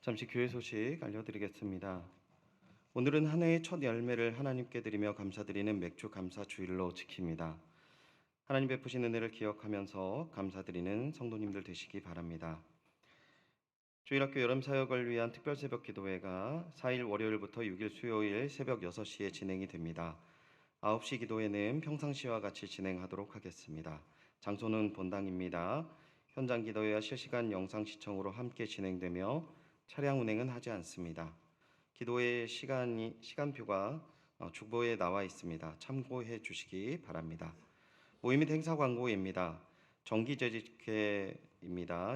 잠시 교회 소식 알려드리겠습니다. 오늘은 한 해의 첫 열매를 하나님께 드리며 감사드리는 맥주 감사 주일로 지킵니다. 하나님 베푸신 은혜를 기억하면서 감사드리는 성도님들 되시기 바랍니다. 주일학교 여름사역을 위한 특별 새벽 기도회가 4일 월요일부터 6일 수요일 새벽 6시에 진행이 됩니다. 9시 기도회는 평상시와 같이 진행하도록 하겠습니다. 장소는 본당입니다. 현장 기도회와 실시간 영상 시청으로 함께 진행되며 차량 운행은 하지 않습니다. 기도회 시간표가 주보에 나와 있습니다. 참고해 주시기 바랍니다. 모임 및 행사 광고입니다. 정기재직회입니다.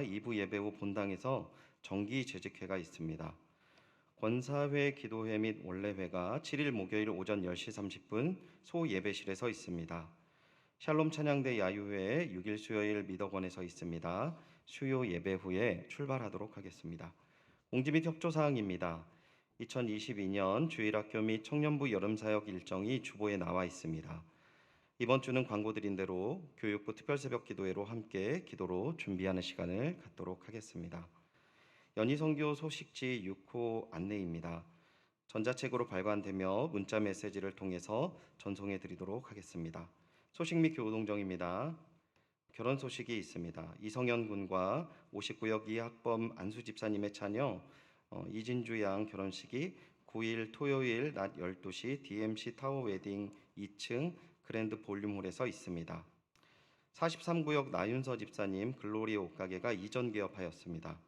2부 예배 후 본당에서 정기재직회가 있습니다. 권사회 기도회 및 원래회가 7일 목요일 오전 10시 30분 소예배실에서 있습니다. 샬롬 찬양대 야유회 6일 수요일 미덕원에서 있습니다. 수요 예배 후에 출발하도록 하겠습니다. 공지 및 협조사항입니다. 2022년 주일학교 및 청년부 여름사역 일정이 주보에 나와 있습니다. 이번 주는 광고드린 대로 교육부 특별새벽기도회로 함께 기도로 준비하는 시간을 갖도록 하겠습니다. 연희선교 소식지 6호 안내입니다. 전자책으로 발간되며 문자 메시지를 통해서 전송해 드리도록 하겠습니다. 소식 및 교우동정입니다. 결혼 소식이 있습니다. 이성현 군과 59역 이학범 안수 집사님의 자녀 이진주 양 결혼식이 9일 토요일 낮 12시 DMC 타워 웨딩 2층 그랜드 볼륨홀에서 있습니다. 43구역 나윤서 집사님 글로리 옷가게가 이전 개업하였습니다.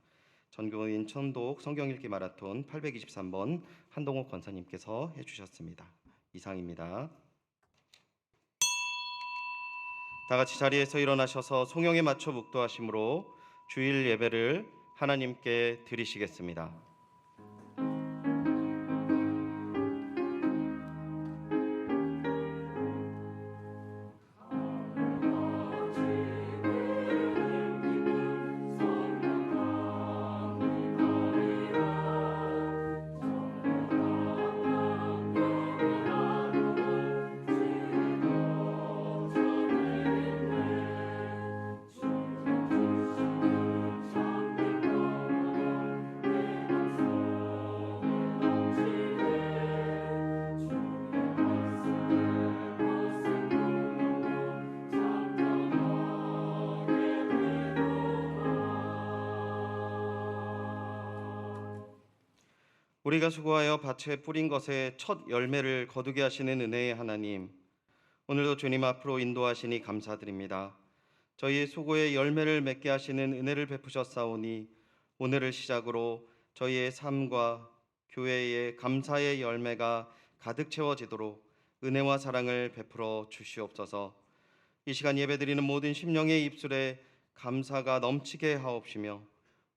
전교인 천독 성경읽기 마라톤 823번 한동욱 권사님께서 해주셨습니다. 이상입니다. 다 같이 자리에서 일어나셔서 송영에 맞춰 묵도하심으로 주일 예배를 하나님께 드리시겠습니다. 우리가 수고하여 밭에 뿌린 것에 첫 열매를 거두게 하시는 은혜의 하나님, 오늘도 주님 앞으로 인도하시니 감사드립니다. 저희의 수고의 열매를 맺게 하시는 은혜를 베푸셨사오니 오늘을 시작으로 저희의 삶과 교회의 감사의 열매가 가득 채워지도록 은혜와 사랑을 베풀어 주시옵소서. 이 시간 예배드리는 모든 심령의 입술에 감사가 넘치게 하옵시며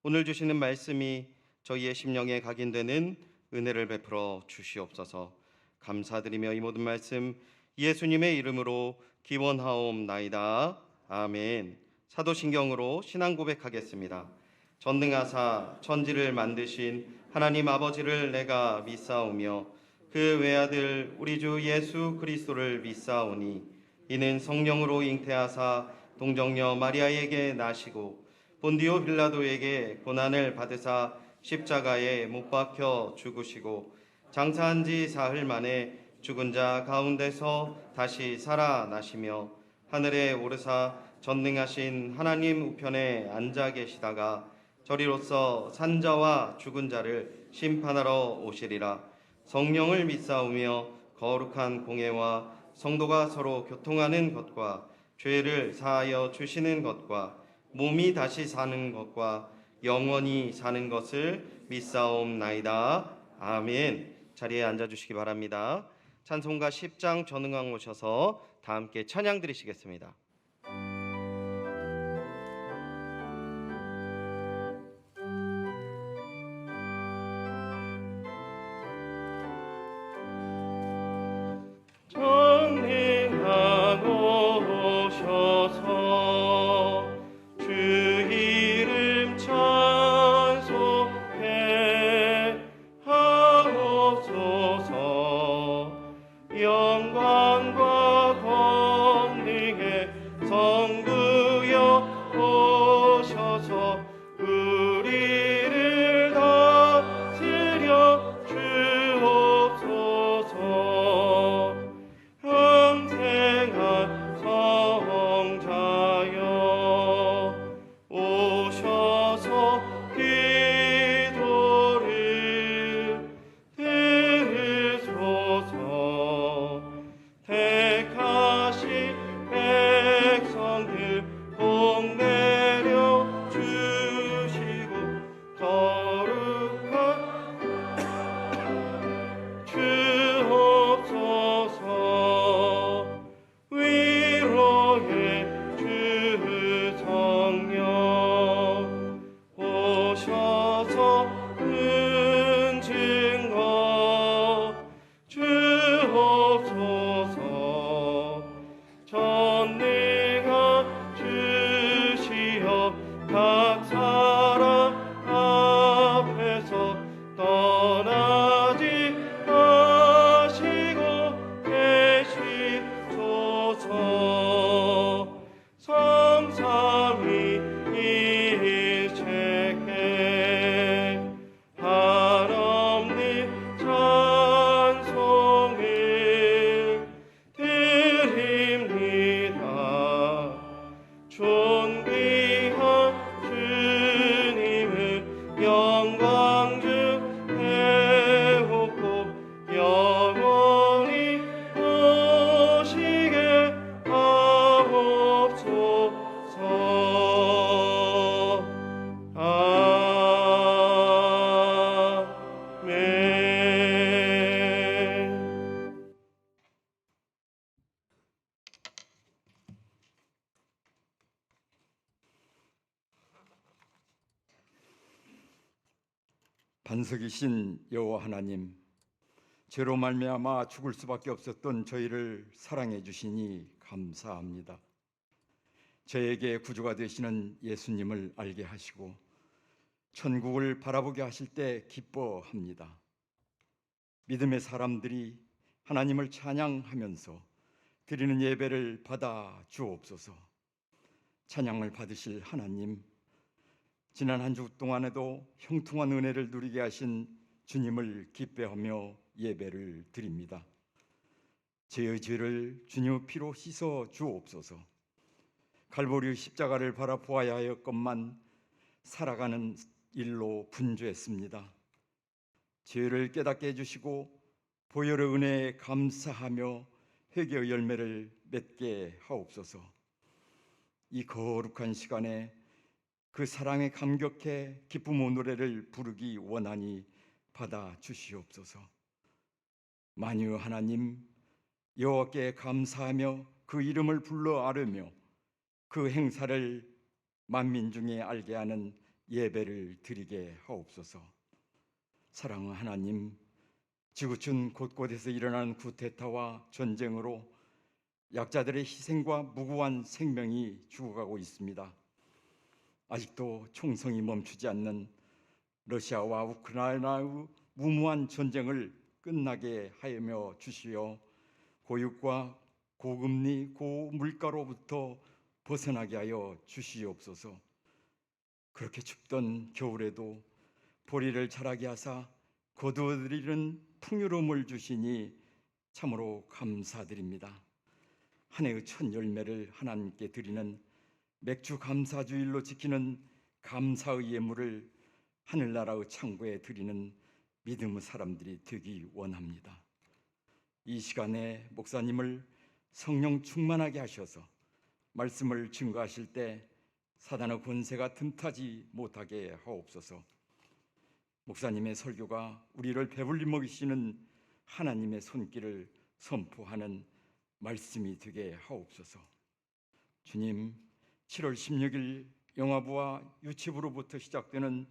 오늘 주시는 말씀이 저희의 심령에 각인되는 은혜를 베풀어 주시옵소서. 감사드리며 이 모든 말씀 예수님의 이름으로 기원하옵나이다. 아멘. 사도신경으로 신앙 고백하겠습니다. 전능하사 천지를 만드신 하나님 아버지를 내가 믿사오며 그 외아들 우리 주 예수 그리스도를 믿사오니 이는 성령으로 잉태하사 동정녀 마리아에게 나시고 본디오 빌라도에게 고난을 받으사 십자가에 못 박혀 죽으시고 장사한 지 사흘 만에 죽은 자 가운데서 다시 살아나시며 하늘에 오르사 전능하신 하나님 우편에 앉아 계시다가 저리로서 산자와 죽은 자를 심판하러 오시리라. 성령을 믿사오며 거룩한 공예와 성도가 서로 교통하는 것과 죄를 사하여 주시는 것과 몸이 다시 사는 것과 영원히 사는 것을 믿사옵나이다. 아멘. 자리에 앉아주시기 바랍니다. 찬송가 10장 전응왕 오셔서 다 함께 찬양 드리시겠습니다. 전능하고 오셔서 주 이름 찬송해 하옵소서. 영광과 권능의 성부여 오셔서 우리를 다 영광들 복 내려 주시고 거룩한 주옵소서. 위로의 주 성령 오셔서 은증거 주옵소서. 전능한 주시여 각 사람 앞에서 떠나지 마시고 계시소서. 성삼위 일체께 한없는 찬송을 드립니다. 존귀한 주님을 영광 중에 오고 영원히 오시게 하옵소서. 아멘. 반석이신 여호와 하나님, 죄로 말미암아 죽을 수밖에 없었던 저희를 사랑해 주시니 감사합니다. 저에게 구주가 되시는 예수님을 알게 하시고 천국을 바라보게 하실 때 기뻐합니다. 믿음의 사람들이 하나님을 찬양하면서 드리는 예배를 받아 주옵소서. 찬양을 받으실 하나님, 지난 한 주 동안에도 형통한 은혜를 누리게 하신 주님을 기뻐하며 예배를 드립니다. 제의 죄를 주님의 피로 씻어 주옵소서. 갈보리 십자가를 바라보아야 하였건만 살아가는 일로 분주했습니다. 죄를 깨닫게 해주시고 보혈의 은혜에 감사하며 회개의 열매를 맺게 하옵소서. 이 거룩한 시간에 그 사랑에 감격해 기쁨의 노래를 부르기 원하니 받아 주시옵소서. 만유 하나님, 여호와께 감사하며 그 이름을 불러 아뢰며 그 행사를 만민 중에 알게 하는 예배를 드리게 하옵소서. 사랑하는 하나님, 지구촌 곳곳에서 일어나는 쿠데타와 전쟁으로 약자들의 희생과 무고한 생명이 죽어가고 있습니다. 아직도 총성이 멈추지 않는 러시아와 우크라이나의 무모한 전쟁을 끝나게 하여 주시어 고육과 고금리 고물가로부터 벗어나게 하여 주시옵소서. 그렇게 춥던 겨울에도 보리를 자라게 하사 거두어드리는 풍요로움을 주시니 참으로 감사드립니다. 한 해의 첫 열매를 하나님께 드리는 맥주 감사주일로 지키는 감사의 예물을 하늘나라의 창고에 드리는 믿음의 사람들이 되기 원합니다. 이 시간에 목사님을 성령 충만하게 하셔서 말씀을 증거하실 때 사단의 권세가 틈타지 못하게 하옵소서. 목사님의 설교가 우리를 배불리 먹이시는 하나님의 손길을 선포하는 말씀이 되게 하옵소서. 주님, 7월 16일 영화부와 유치부로부터 시작되는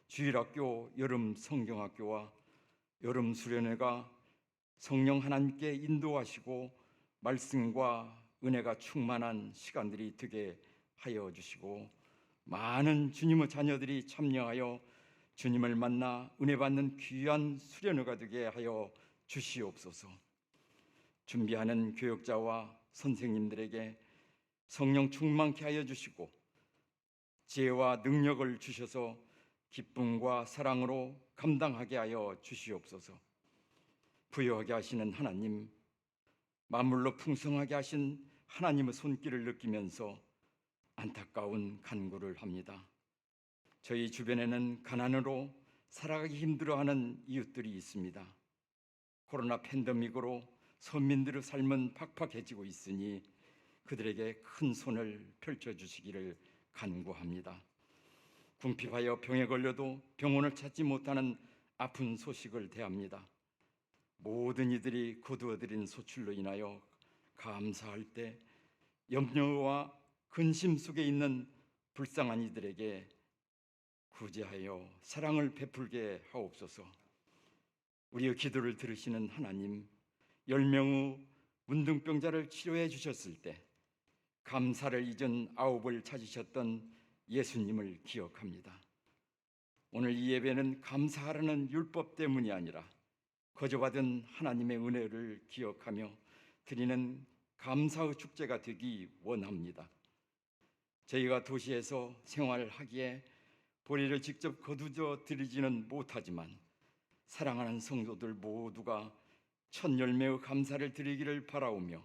주일학교 여름 성경학교와 여름 수련회가 성령 하나님께 인도하시고 말씀과 은혜가 충만한 시간들이 되게 하여 주시고 많은 주님의 자녀들이 참여하여 주님을 만나 은혜 받는 귀한 수련회가 되게 하여 주시옵소서. 준비하는 교역자와 선생님들에게 성령 충만케 하여 주시고 지혜와 능력을 주셔서 기쁨과 사랑으로 감당하게 하여 주시옵소서. 부유하게 하시는 하나님, 만물로 풍성하게 하신 하나님의 손길을 느끼면서 안타까운 간구를 합니다. 저희 주변에는 가난으로 살아가기 힘들어하는 이웃들이 있습니다. 코로나 팬데믹으로 서민들의 삶은 팍팍해지고 있으니 그들에게 큰 손을 펼쳐주시기를 간구합니다. 궁핍하여 병에 걸려도 병원을 찾지 못하는 아픈 소식을 대합니다. 모든 이들이 거두어들인 소출로 인하여 감사할 때 염려와 근심 속에 있는 불쌍한 이들에게 구제하여 사랑을 베풀게 하옵소서. 우리의 기도를 들으시는 하나님, 10명의 문둥병자를 치료해 주셨을 때 감사를 잊은 9을 찾으셨던 예수님을 기억합니다. 오늘 이 예배는 감사하라는 율법 때문이 아니라 거저받은 하나님의 은혜를 기억하며 드리는 감사의 축제가 되기 원합니다. 저희가 도시에서 생활하기에 보리를 직접 거두어 드리지는 못하지만 사랑하는 성도들 모두가 첫 열매의 감사를 드리기를 바라오며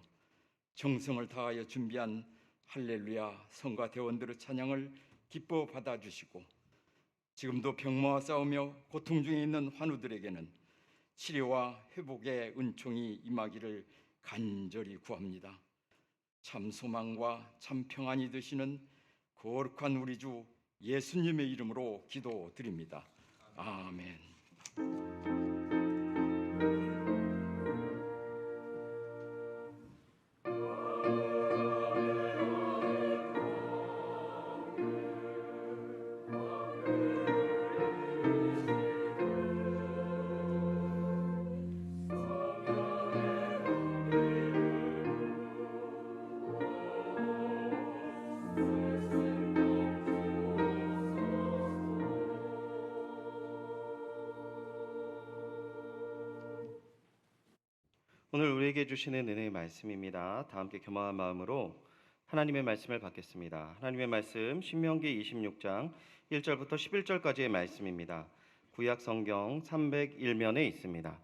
정성을 다하여 준비한 할렐루야 성가 대원들의 찬양을 기뻐 받아주시고 지금도 병마와 싸우며 고통 중에 있는 환우들에게는 치료와 회복의 은총이 임하기를 간절히 구합니다. 참 소망과 참 평안이 되시는 거룩한 우리 주 예수님의 이름으로 기도드립니다. 아멘. 오늘 우리에게 주시는 은혜의 말씀입니다. 다 함께 겸허한 마음으로 하나님의 말씀을 받겠습니다. 하나님의 말씀 신명기 26장 1절부터 11절까지의 말씀입니다. 구약 성경 301면에 있습니다.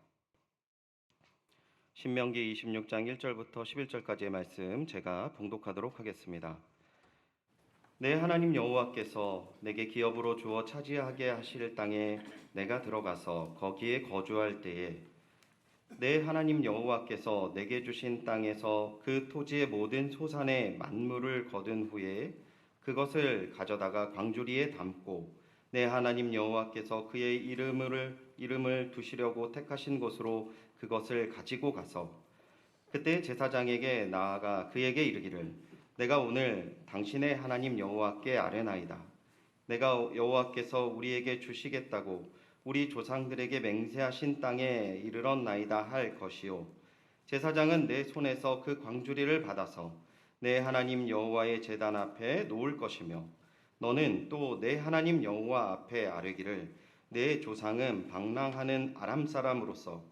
신명기 26장 1절부터 11절까지의 말씀 제가 봉독하도록 하겠습니다. 내 하나님 여호와께서 내게 기업으로 주어 차지하게 하실 땅에 내가 들어가서 거기에 거주할 때에 내 하나님 여호와께서 내게 주신 땅에서 그 토지의 모든 소산의 만물을 거둔 후에 그것을 가져다가 광주리에 담고 내 하나님 여호와께서 그의 이름을 두시려고 택하신 곳으로 그것을 가지고 가서 그때 제사장에게 나아가 그에게 이르기를 내가 오늘 당신의 하나님 여호와께 아뢰나이다. 내가 여호와께서 우리에게 주시겠다고 우리 조상들에게 맹세하신 땅에 이르렀나이다 할 것이요 제사장은 내 손에서 그 광주리를 받아서 내 하나님 여호와의 제단 앞에 놓을 것이며 너는 또 내 하나님 여호와 앞에 아뢰기를 내 조상은 방랑하는 아람 사람으로서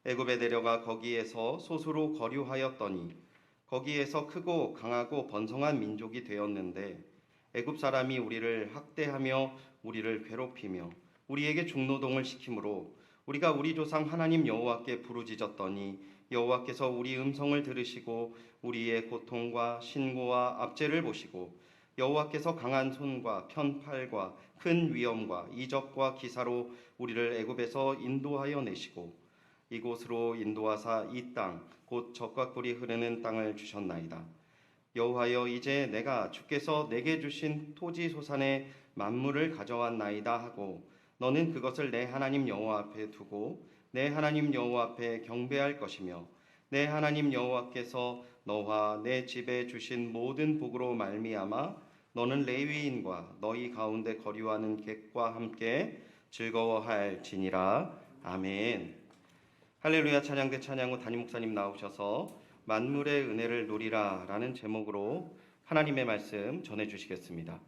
애굽에 내려가 거기에서 소수로 거류하였더니 거기에서 크고 강하고 번성한 민족이 되었는데 애굽 사람이 우리를 학대하며 우리를 괴롭히며 우리에게 중노동을 시키므로 우리가 우리 조상 하나님 여호와께 부르짖었더니 여호와께서 우리 음성을 들으시고 우리의 고통과 신고와 압제를 보시고 여호와께서 강한 손과 편팔과 큰 위엄과 이적과 기사로 우리를 애굽에서 인도하여 내시고 이곳으로 인도하사 이 땅 곧 젖과 꿀이 흐르는 땅을 주셨나이다. 여호와여 이제 내가 주께서 내게 주신 토지 소산의 만물을 가져왔나이다 하고 너는 그것을 내 하나님 여호와 앞에 두고 내 하나님 여호와 앞에 경배할 것이며 내 하나님 여호와께서 너와 내 집에 주신 모든 복으로 말미암아 너는 레위인과 너희 가운데 거류하는 객과 함께 즐거워할지니라. 아멘. 할렐루야 찬양대 찬양 후 담임 목사님 나오셔서 만물의 은혜를 누리라 라는 제목으로 하나님의 말씀 전해주시겠습니다.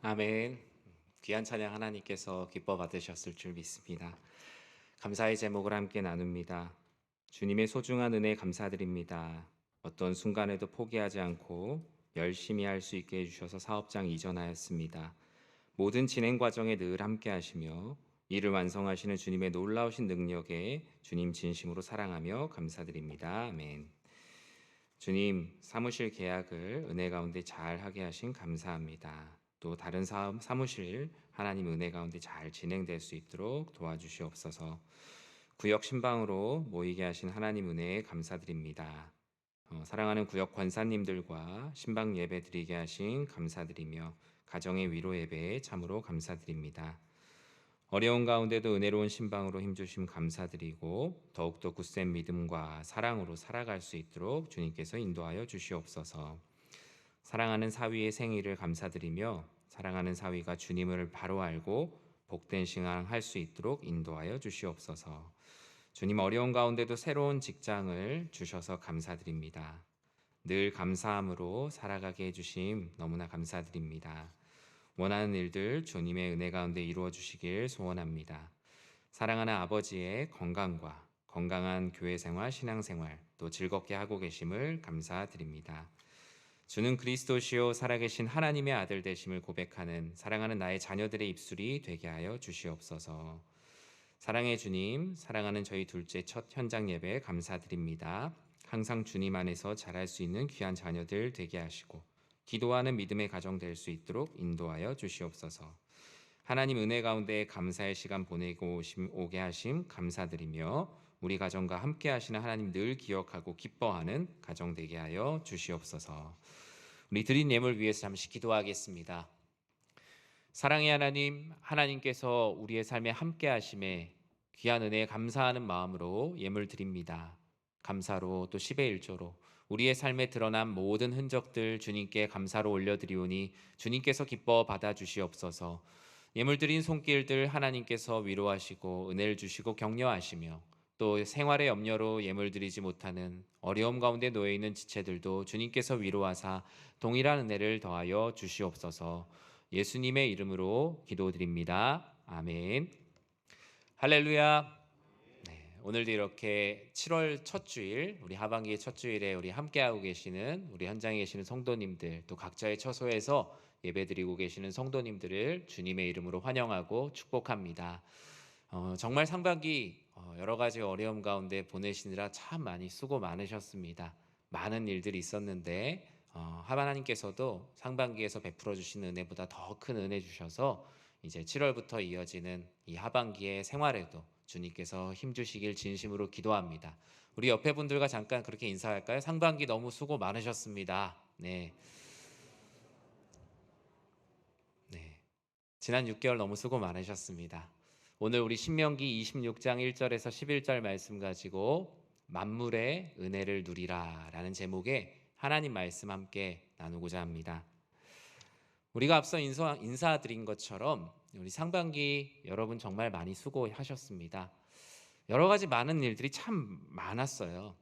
아멘. 귀한 찬양 하나님께서 기뻐 받으셨을 줄 믿습니다. 감사의 제목을 함께 나눕니다. 주님의 소중한 은혜 감사드립니다. 어떤 순간에도 포기하지 않고 열심히 할 수 있게 해주셔서 사업장 이전하였습니다. 모든 진행 과정에 늘 함께 하시며 이를 완성하시는 주님의 놀라우신 능력에 주님 진심으로 사랑하며 감사드립니다. 아멘. 주님, 사무실 계약을 은혜 가운데 잘 하게 하신 감사합니다. 또 다른 사무실 하나님 은혜 가운데 잘 진행될 수 있도록 도와주시옵소서. 구역 신방으로 모이게 하신 하나님 은혜에 감사드립니다. 사랑하는 구역 권사님들과 신방 예배 드리게 하신 감사드리며 가정의 위로 예배에 참으로 감사드립니다. 어려운 가운데도 은혜로운 신방으로 힘주심 감사드리고 더욱더 굳센 믿음과 사랑으로 살아갈 수 있도록 주님께서 인도하여 주시옵소서. 사랑하는 사위의 생일을 감사드리며 사랑하는 사위가 주님을 바로 알고 복된 신앙할 수 있도록 인도하여 주시옵소서. 주님, 어려운 가운데도 새로운 직장을 주셔서 감사드립니다. 늘 감사함으로 살아가게 해주심 너무나 감사드립니다. 원하는 일들 주님의 은혜 가운데 이루어 주시길 소원합니다. 사랑하는 아버지의 건강과 건강한 교회 생활, 신앙 생활 또 즐겁게 하고 계심을 감사드립니다. 주는 그리스도시요 살아계신 하나님의 아들 되심을 고백하는 사랑하는 나의 자녀들의 입술이 되게 하여 주시옵소서. 사랑의 주님, 사랑하는 저희 둘째 첫 현장 예배 감사드립니다. 항상 주님 안에서 자랄 수 있는 귀한 자녀들 되게 하시고 기도하는 믿음의 가정 될 수 있도록 인도하여 주시옵소서. 하나님 은혜 가운데 감사의 시간 보내고 오게 하심 감사드리며 우리 가정과 함께 하시는 하나님 늘 기억하고 기뻐하는 가정 되게 하여 주시옵소서. 우리 드린 예물 위해서 잠시 기도하겠습니다. 사랑의 하나님, 하나님께서 우리의 삶에 함께 하심에 귀한 은혜에 감사하는 마음으로 예물 드립니다. 감사로 또 10의 1조로 우리의 삶에 드러난 모든 흔적들 주님께 감사로 올려드리오니 주님께서 기뻐 받아주시옵소서. 예물 드린 손길들 하나님께서 위로하시고 은혜를 주시고 격려하시며 또 생활의 염려로 예물 드리지 못하는 어려움 가운데 놓여 있는 지체들도 주님께서 위로하사 동일한 은혜를 더하여 주시옵소서. 예수님의 이름으로 기도드립니다. 아멘. 할렐루야. 오늘도 이렇게 7월 첫 주일, 우리 하반기의 첫 주일에 우리 함께하고 계시는 우리 현장에 계시는 성도님들, 또 각자의 처소에서 예배드리고 계시는 성도님들을 주님의 이름으로 환영하고 축복합니다. 정말 상반기 여러 가지 어려움 가운데 보내시느라 참 많이 수고 많으셨습니다. 많은 일들이 있었는데 하나님께서도 상반기에서 베풀어 주시는 은혜보다 더 큰 은혜 주셔서 이제 7월부터 이어지는 이 하반기의 생활에도 주님께서 힘주시길 진심으로 기도합니다. 우리 옆에 분들과 잠깐 그렇게 인사할까요? 상반기 너무 수고 많으셨습니다. 네. 지난 6개월 너무 수고 많으셨습니다. 오늘 우리 신명기 26장 1절에서 11절 말씀 가지고 만물의 은혜를 누리라 라는 제목의 하나님 말씀 함께 나누고자 합니다. 우리가 앞서 인사드린 것처럼 우리 상반기 여러분 정말 많이 수고하셨습니다. 여러 가지 많은 일들이 참 많았어요.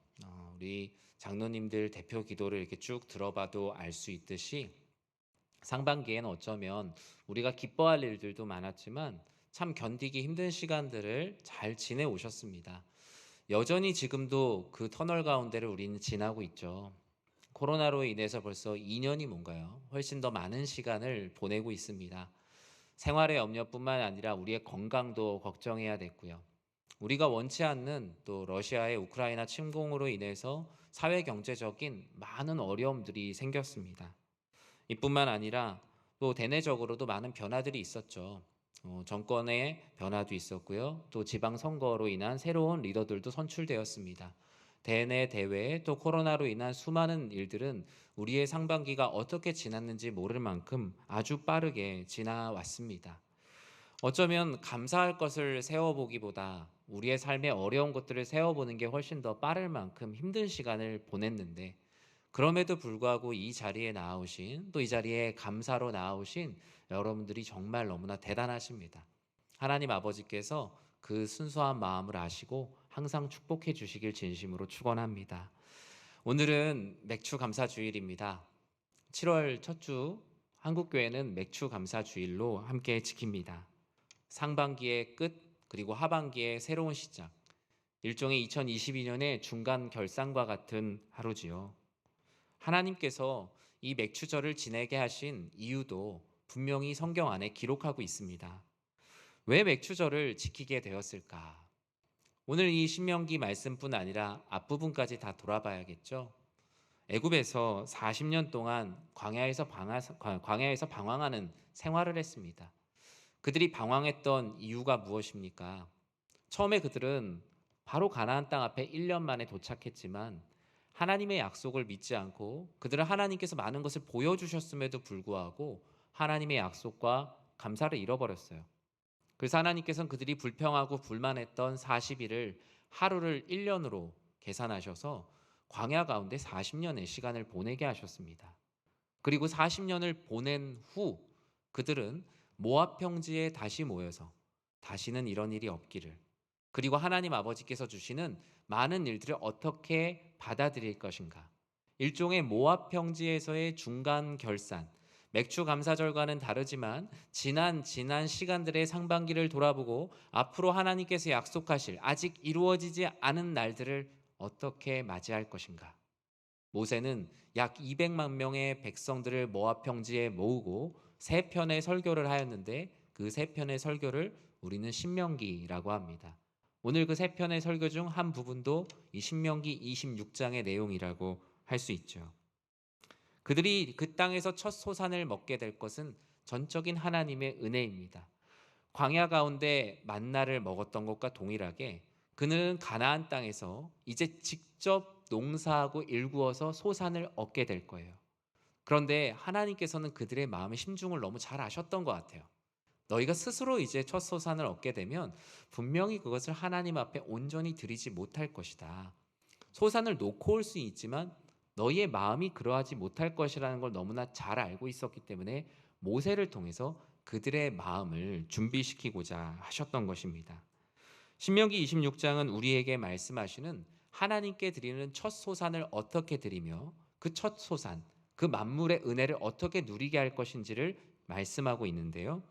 우리 장로님들 대표 기도를 이렇게 쭉 들어봐도 알 수 있듯이 상반기에는 어쩌면 우리가 기뻐할 일들도 많았지만 참 견디기 힘든 시간들을 잘 지내오셨습니다. 여전히 지금도 그 터널 가운데를 우리는 지나고 있죠. 코로나로 인해서 벌써 2년이 뭔가요? 훨씬 더 많은 시간을 보내고 있습니다. 생활의 염려뿐만 아니라 우리의 건강도 걱정해야 됐고요. 우리가 원치 않는 또 러시아의 우크라이나 침공으로 인해서 사회 경제적인 많은 어려움들이 생겼습니다. 이뿐만 아니라 또 대내적으로도 많은 변화들이 있었죠. 정권의 변화도 있었고요. 또 지방선거로 인한 새로운 리더들도 선출되었습니다. 대내 대외 또 코로나로 인한 수많은 일들은 우리의 상반기가 어떻게 지났는지 모를 만큼 아주 빠르게 지나왔습니다. 어쩌면 감사할 것을 세워보기보다 우리의 삶에 어려운 것들을 세워보는 게 훨씬 더 빠를 만큼 힘든 시간을 보냈는데 그럼에도 불구하고 이 자리에 나오신 또 이 자리에 감사로 나오신 여러분들이 정말 너무나 대단하십니다. 하나님 아버지께서 그 순수한 마음을 아시고 항상 축복해 주시길 진심으로 축원합니다. 오늘은 맥주 감사 주일입니다. 7월 첫 주 한국교회는 맥주 감사 주일로 함께 지킵니다. 상반기의 끝 그리고 하반기의 새로운 시작, 일종의 2022년의 중간 결산과 같은 하루지요. 하나님께서 이 맥주절을 지내게 하신 이유도 분명히 성경 안에 기록하고 있습니다. 왜 맥주절을 지키게 되었을까? 오늘 이 신명기 말씀뿐 아니라 앞부분까지 다 돌아봐야겠죠. 애굽에서 40년 동안 광야에서 방황하는 생활을 했습니다. 그들이 방황했던 이유가 무엇입니까? 처음에 그들은 바로 가나안 땅 앞에 1년 만에 도착했지만 하나님의 약속을 믿지 않고, 그들은 하나님께서 많은 것을 보여주셨음에도 불구하고 하나님의 약속과 감사를 잃어버렸어요. 그래서 하나님께서는 그들이 불평하고 불만했던 40일을 하루를 1년으로 계산하셔서 광야 가운데 40년의 시간을 보내게 하셨습니다. 그리고 40년을 보낸 후 그들은 모압 평지에 다시 모여서 다시는 이런 일이 없기를, 그리고 하나님 아버지께서 주시는 많은 일들을 어떻게 받아들일 것인가, 일종의 모압 평지에서의 중간 결산, 맥주 감사절과는 다르지만 지난 시간들의 상반기를 돌아보고 앞으로 하나님께서 약속하실 아직 이루어지지 않은 날들을 어떻게 맞이할 것인가. 모세는 약 200만 명의 백성들을 모압 평지에 모으고 세 편의 설교를 하였는데, 그 세 편의 설교를 우리는 신명기라고 합니다. 오늘 그 세 편의 설교 중 한 부분도 이 신명기 26장의 내용이라고 할 수 있죠. 그들이 그 땅에서 첫 소산을 먹게 될 것은 전적인 하나님의 은혜입니다. 광야 가운데 만나를 먹었던 것과 동일하게 그는 가나안 땅에서 이제 직접 농사하고 일구어서 소산을 얻게 될 거예요. 그런데 하나님께서는 그들의 마음의 심중을 너무 잘 아셨던 것 같아요. 너희가 스스로 이제 첫 소산을 얻게 되면 분명히 그것을 하나님 앞에 온전히 드리지 못할 것이다. 소산을 놓고 올 수 있지만 너희의 마음이 그러하지 못할 것이라는 걸 너무나 잘 알고 있었기 때문에 모세를 통해서 그들의 마음을 준비시키고자 하셨던 것입니다. 신명기 26장은 우리에게 말씀하시는 하나님께 드리는 첫 소산을 어떻게 드리며 그 첫 소산, 그 만물의 은혜를 어떻게 누리게 할 것인지를 말씀하고 있는데요.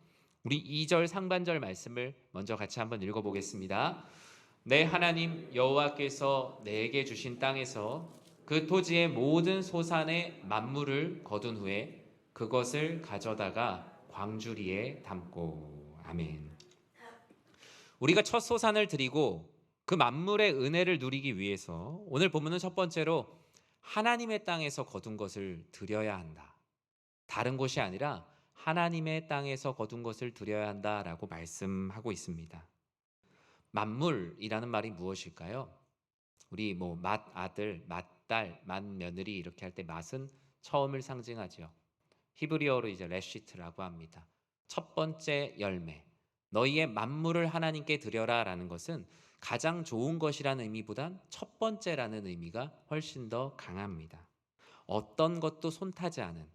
우리 2절 상반절 말씀을 먼저 같이 한번 읽어보겠습니다. 내 하나님 여호와께서 내게 주신 땅에서 그 토지의 모든 소산의 만물을 거둔 후에 그것을 가져다가 광주리에 담고. 아멘. 우리가 첫 소산을 드리고 그 만물의 은혜를 누리기 위해서 오늘 본문은 첫 번째로 하나님의 땅에서 거둔 것을 드려야 한다. 다른 곳이 아니라 하나님의 땅에서 거둔 것을 드려야 한다라고 말씀하고 있습니다. 만물이라는 말이 무엇일까요? 우리 맏아들, 맏딸, 맏며느리 이렇게 할 때 맏은 처음을 상징하죠. 히브리어로 이제 레시트라고 합니다. 첫 번째 열매. 너희의 만물을 하나님께 드려라라는 것은 가장 좋은 것이라는 의미보단 첫 번째라는 의미가 훨씬 더 강합니다. 어떤 것도 손타지 않은,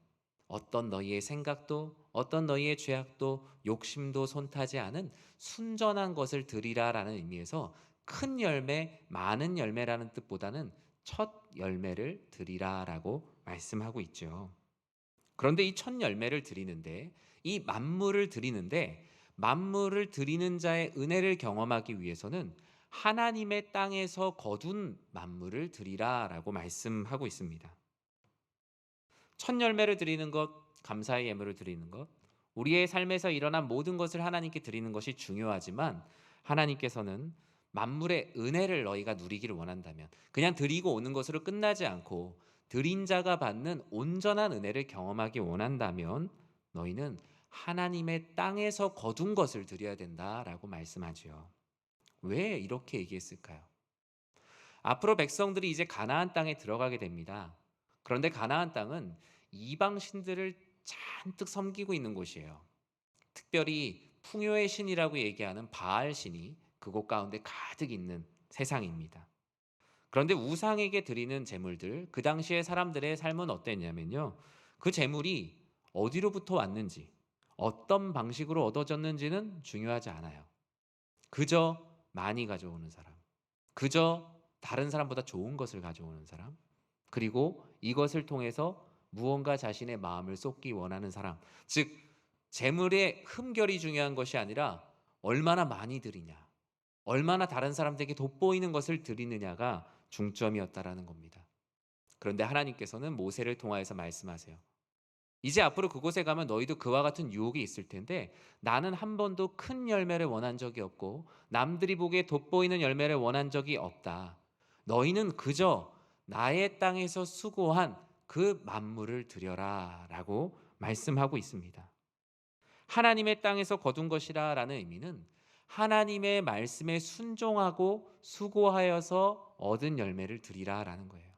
어떤 너희의 생각도, 어떤 너희의 죄악도, 욕심도 손타지 않은 순전한 것을 드리라라는 의미에서 큰 열매, 많은 열매라는 뜻보다는 첫 열매를 드리라라고 말씀하고 있죠. 그런데 이 첫 열매를 드리는데, 이 만물을 드리는데, 만물을 드리는 자의 은혜를 경험하기 위해서는 하나님의 땅에서 거둔 만물을 드리라라고 말씀하고 있습니다. 첫 열매를 드리는 것, 감사의 예물을 드리는 것, 우리의 삶에서 일어난 모든 것을 하나님께 드리는 것이 중요하지만 하나님께서는 만물의 은혜를 너희가 누리기를 원한다면, 그냥 드리고 오는 것으로 끝나지 않고 드린 자가 받는 온전한 은혜를 경험하기 원한다면 너희는 하나님의 땅에서 거둔 것을 드려야 된다라고 말씀하지요. 왜 이렇게 얘기했을까요? 앞으로 백성들이 이제 가나안 땅에 들어가게 됩니다. 그런데 가나안 땅은 이방 신들을 잔뜩 섬기고 있는 곳이에요. 특별히 풍요의 신이라고 얘기하는 바알 신이 그곳 가운데 가득 있는 세상입니다. 그런데 우상에게 드리는 제물들, 그 당시의 사람들의 삶은 어땠냐면요, 그 제물이 어디로부터 왔는지, 어떤 방식으로 얻어졌는지는 중요하지 않아요. 그저 많이 가져오는 사람, 그저 다른 사람보다 좋은 것을 가져오는 사람, 그리고 이것을 통해서 무언가 자신의 마음을 쏟기 원하는 사람, 즉 재물의 흠결이 중요한 것이 아니라 얼마나 많이 드리냐, 얼마나 다른 사람들에게 돋보이는 것을 드리느냐가 중점이었다라는 겁니다. 그런데 하나님께서는 모세를 통하여서 말씀하세요. 이제 앞으로 그곳에 가면 너희도 그와 같은 유혹이 있을 텐데 나는 한 번도 큰 열매를 원한 적이 없고 남들이 보기에 돋보이는 열매를 원한 적이 없다. 너희는 그저 나의 땅에서 수고한 그 만물을 드려라 라고 말씀하고 있습니다. 하나님의 땅에서 거둔 것이라 라는 의미는 하나님의 말씀에 순종하고 수고하여서 얻은 열매를 드리라 라는 거예요.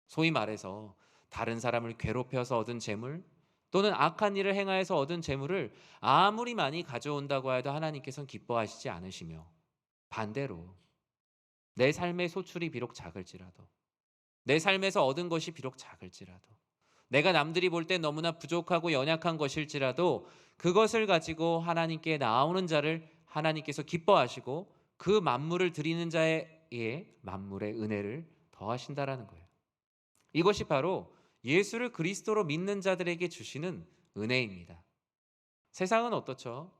소위 말해서 다른 사람을 괴롭혀서 얻은 재물 또는 악한 일을 행하여서 얻은 재물을 아무리 많이 가져온다고 해도 하나님께서는 기뻐하시지 않으시며, 반대로 내 삶의 소출이 비록 작을지라도, 내 삶에서 얻은 것이 비록 작을지라도, 내가 남들이 볼 때 너무나 부족하고 연약한 것일지라도 그것을 가지고 하나님께 나오는 자를 하나님께서 기뻐하시고 그 만물을 드리는 자의 만물의 은혜를 더하신다라는 거예요. 이것이 바로 예수를 그리스도로 믿는 자들에게 주시는 은혜입니다. 세상은 어떻죠?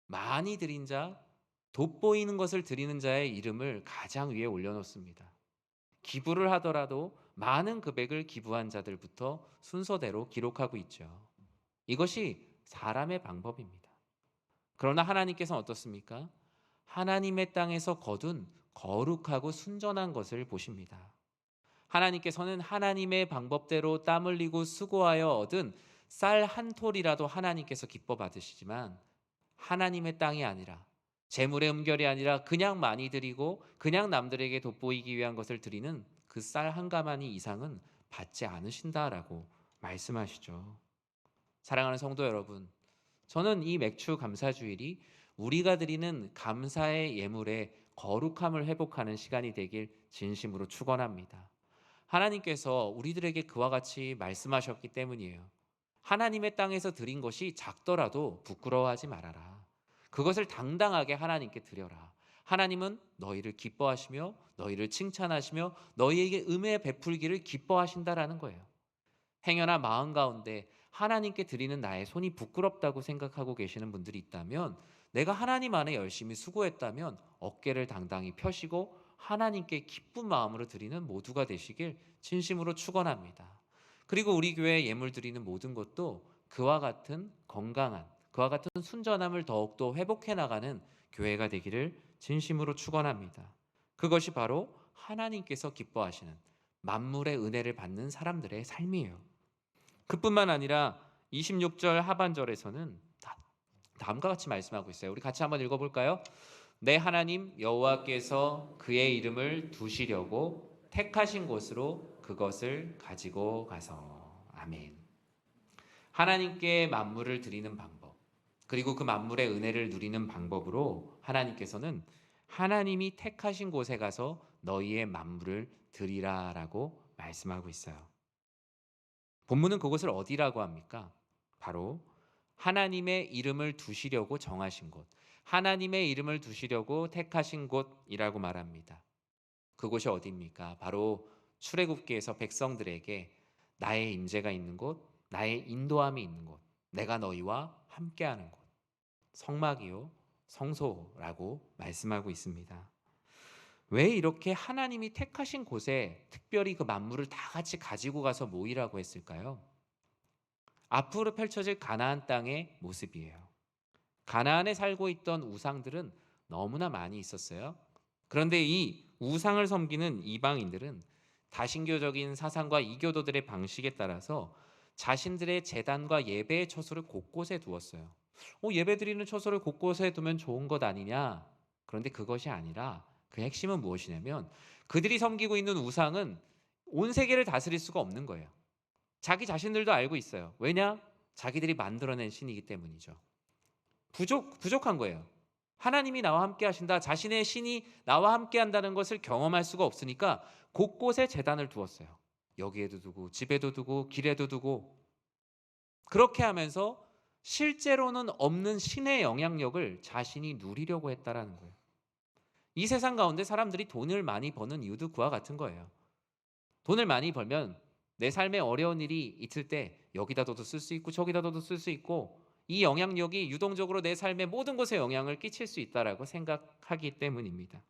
많이 드린 자, 돋보이는 것을 드리는 자의 이름을 가장 위에 올려놓습니다. 기부를 하더라도 많은 금액을 기부한 자들부터 순서대로 기록하고 있죠. 이것이 사람의 방법입니다. 그러나 하나님께서는 어떻습니까? 하나님의 땅에서 거둔 거룩하고 순전한 것을 보십니다. 하나님께서는 하나님의 방법대로 땀 흘리고 수고하여 얻은 쌀 한 톨이라도 하나님께서 기뻐 받으시지만 하나님의 땅이 아니라 재물의 음결이 아니라 그냥 많이 드리고 그냥 남들에게 돋보이기 위한 것을 드리는 그 쌀 한 가마니 이상은 받지 않으신다라고 말씀하시죠. 사랑하는 성도 여러분, 저는 이 맥주 감사주일이 우리가 드리는 감사의 예물의 거룩함을 회복하는 시간이 되길 진심으로 축원합니다. 하나님께서 우리들에게 그와 같이 말씀하셨기 때문이에요. 하나님의 땅에서 드린 것이 작더라도 부끄러워하지 말아라. 그것을 당당하게 하나님께 드려라. 하나님은 너희를 기뻐하시며 너희를 칭찬하시며 너희에게 은혜 베풀기를 기뻐하신다라는 거예요. 행여나 마음 가운데 하나님께 드리는 나의 손이 부끄럽다고 생각하고 계시는 분들이 있다면, 내가 하나님 안에 열심히 수고했다면 어깨를 당당히 펴시고 하나님께 기쁜 마음으로 드리는 모두가 되시길 진심으로 축원합니다. 그리고 우리 교회에 예물 드리는 모든 것도 그와 같은 건강한, 그와 같은 순전함을 더욱더 회복해 나가는 교회가 되기를 진심으로 축원합니다. 그것이 바로 하나님께서 기뻐하시는 만물의 은혜를 받는 사람들의 삶이에요. 그뿐만 아니라 26절 하반절에서는 다음과 같이 말씀하고 있어요. 우리 같이 한번 읽어볼까요? 내 하나님 여호와께서 그의 이름을 두시려고 택하신 곳으로 그것을 가지고 가서. 아멘. 하나님께 만물을 드리는 방법, 그리고 그 만물의 은혜를 누리는 방법으로 하나님께서는 하나님이 택하신 곳에 가서 너희의 만물을 드리라라고 말씀하고 있어요. 본문은 그곳을 어디라고 합니까? 바로 하나님의 이름을 두시려고 정하신 곳, 하나님의 이름을 두시려고 택하신 곳이라고 말합니다. 그곳이 어디입니까? 바로 출애굽기에서 백성들에게 나의 임재가 있는 곳, 나의 인도함이 있는 곳, 내가 너희와 함께하는 곳, 성막이요 성소라고 말씀하고 있습니다. 왜 이렇게 하나님이 택하신 곳에 특별히 그 만물을 다 같이 가지고 가서 모이라고 했을까요? 앞으로 펼쳐질 가나안 땅의 모습이에요. 가나안에 살고 있던 우상들은 너무나 많이 있었어요. 그런데 이 우상을 섬기는 이방인들은 다신교적인 사상과 이교도들의 방식에 따라서 자신들의 제단과 예배의 처소를 곳곳에 두었어요. 예배드리는 처소를 곳곳에 두면 좋은 것 아니냐? 그런데 그것이 아니라 그 핵심은 무엇이냐면, 그들이 섬기고 있는 우상은 온 세계를 다스릴 수가 없는 거예요. 자기 자신들도 알고 있어요. 왜냐? 자기들이 만들어낸 신이기 때문이죠. 부족한 거예요. 하나님이 나와 함께 하신다, 자신의 신이 나와 함께 한다는 것을 경험할 수가 없으니까 곳곳에 제단을 두었어요. 여기에도 두고 집에도 두고 길에도 두고, 그렇게 하면서 실제로는 없는 신의 영향력을 자신이 누리려고 했다라는 거예요. 이 세상 가운데 사람들이 돈을 많이 버는 이유도 그와 같은 거예요. 돈을 많이 벌면 내 삶에 어려운 일이 있을 때 여기다도 쓸 수 있고 저기다도 쓸 수 있고 이 영향력이 유동적으로 내 삶의 모든 곳에 영향을 끼칠 수 있다라고 생각하기 때문입니다.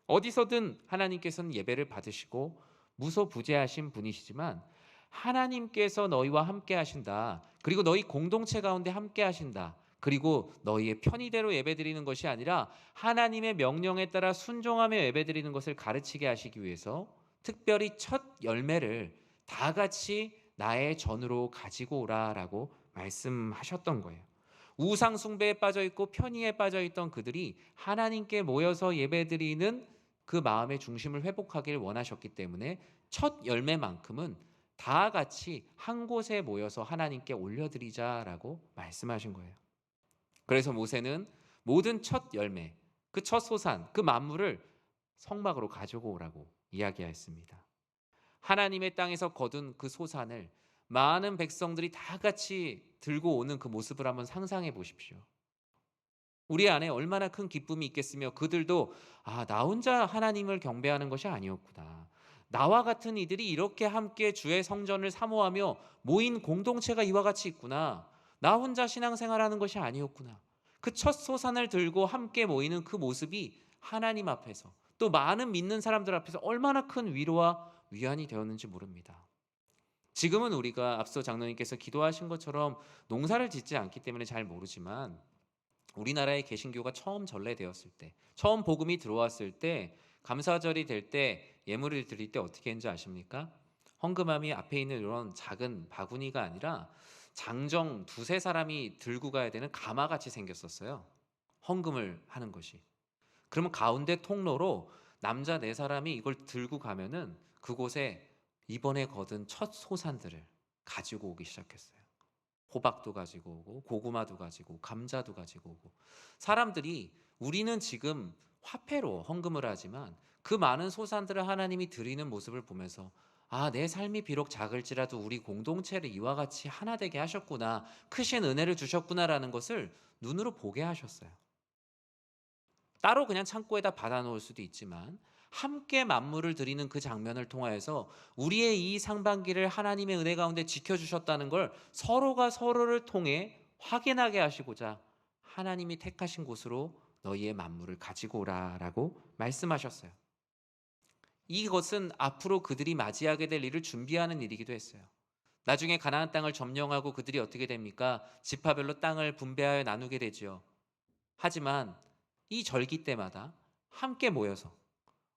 어디서든 하나님께서는 예배를 받으시고 무소부재하신 분이시지만 하나님께서 너희와 함께 하신다. 그리고 너희 공동체 가운데 함께 하신다. 그리고 너희의 편의대로 예배드리는 것이 아니라 하나님의 명령에 따라 순종하며 예배드리는 것을 가르치게 하시기 위해서 특별히 첫 열매를 다 같이 나의 전으로 가지고 오라라고 말씀하셨던 거예요. 우상 숭배에 빠져 있고 편의에 빠져 있던 그들이 하나님께 모여서 예배드리는 그 마음의 중심을 회복하길 원하셨기 때문에 첫 열매만큼은 다 같이 한 곳에 모여서 하나님께 올려드리자라고 말씀하신 거예요. 그래서 모세는 모든 첫 열매, 그 첫 소산, 그 만물을 성막으로 가지고 오라고 이야기했습니다. 하나님의 땅에서 거둔 그 소산을 많은 백성들이 다 같이 들고 오는 그 모습을 한번 상상해 보십시오. 우리 안에 얼마나 큰 기쁨이 있겠으며 그들도 나 혼자 하나님을 경배하는 것이 아니었구나. 나와 같은 이들이 이렇게 함께 주의 성전을 사모하며 모인 공동체가 이와 같이 있구나. 나 혼자 신앙생활하는 것이 아니었구나. 그 첫 소산을 들고 함께 모이는 그 모습이 하나님 앞에서 또 많은 믿는 사람들 앞에서 얼마나 큰 위로와 위안이 되었는지 모릅니다. 지금은 우리가 앞서 장로님께서 기도하신 것처럼 농사를 짓지 않기 때문에 잘 모르지만 우리나라의 개신교가 처음 전래되었을 때, 처음 복음이 들어왔을 때, 감사절이 될 때 예물을 드릴 때 어떻게 했는지 아십니까? 헌금함이 앞에 있는 이런 작은 바구니가 아니라 장정 두세 사람이 들고 가야 되는 가마같이 생겼었어요. 헌금을 하는 것이. 그러면 가운데 통로로 남자 네 사람이 이걸 들고 가면은 그곳에 이번에 거둔 첫 소산들을 가지고 오기 시작했어요. 호박도 가지고 오고 고구마도 가지고 오고 감자도 가지고 오고 사람들이 우리는 지금 화폐로 헌금을 하지만 그 많은 소산들을 하나님이 드리는 모습을 보면서 내 삶이 비록 작을지라도 우리 공동체를 이와 같이 하나 되게 하셨구나, 크신 은혜를 주셨구나라는 것을 눈으로 보게 하셨어요. 따로 그냥 창고에다 받아놓을 수도 있지만 함께 만물을 드리는 그 장면을 통하여서 우리의 이 상반기를 하나님의 은혜 가운데 지켜주셨다는 걸 서로가 서로를 통해 확인하게 하시고자 하나님이 택하신 곳으로 너희의 만물을 가지고 오라라고 말씀하셨어요. 이것은 앞으로 그들이 맞이하게 될 일을 준비하는 일이기도 했어요. 나중에 가나안 땅을 점령하고 그들이 어떻게 됩니까? 지파별로 땅을 분배하여 나누게 되지요. 하지만 이 절기 때마다 함께 모여서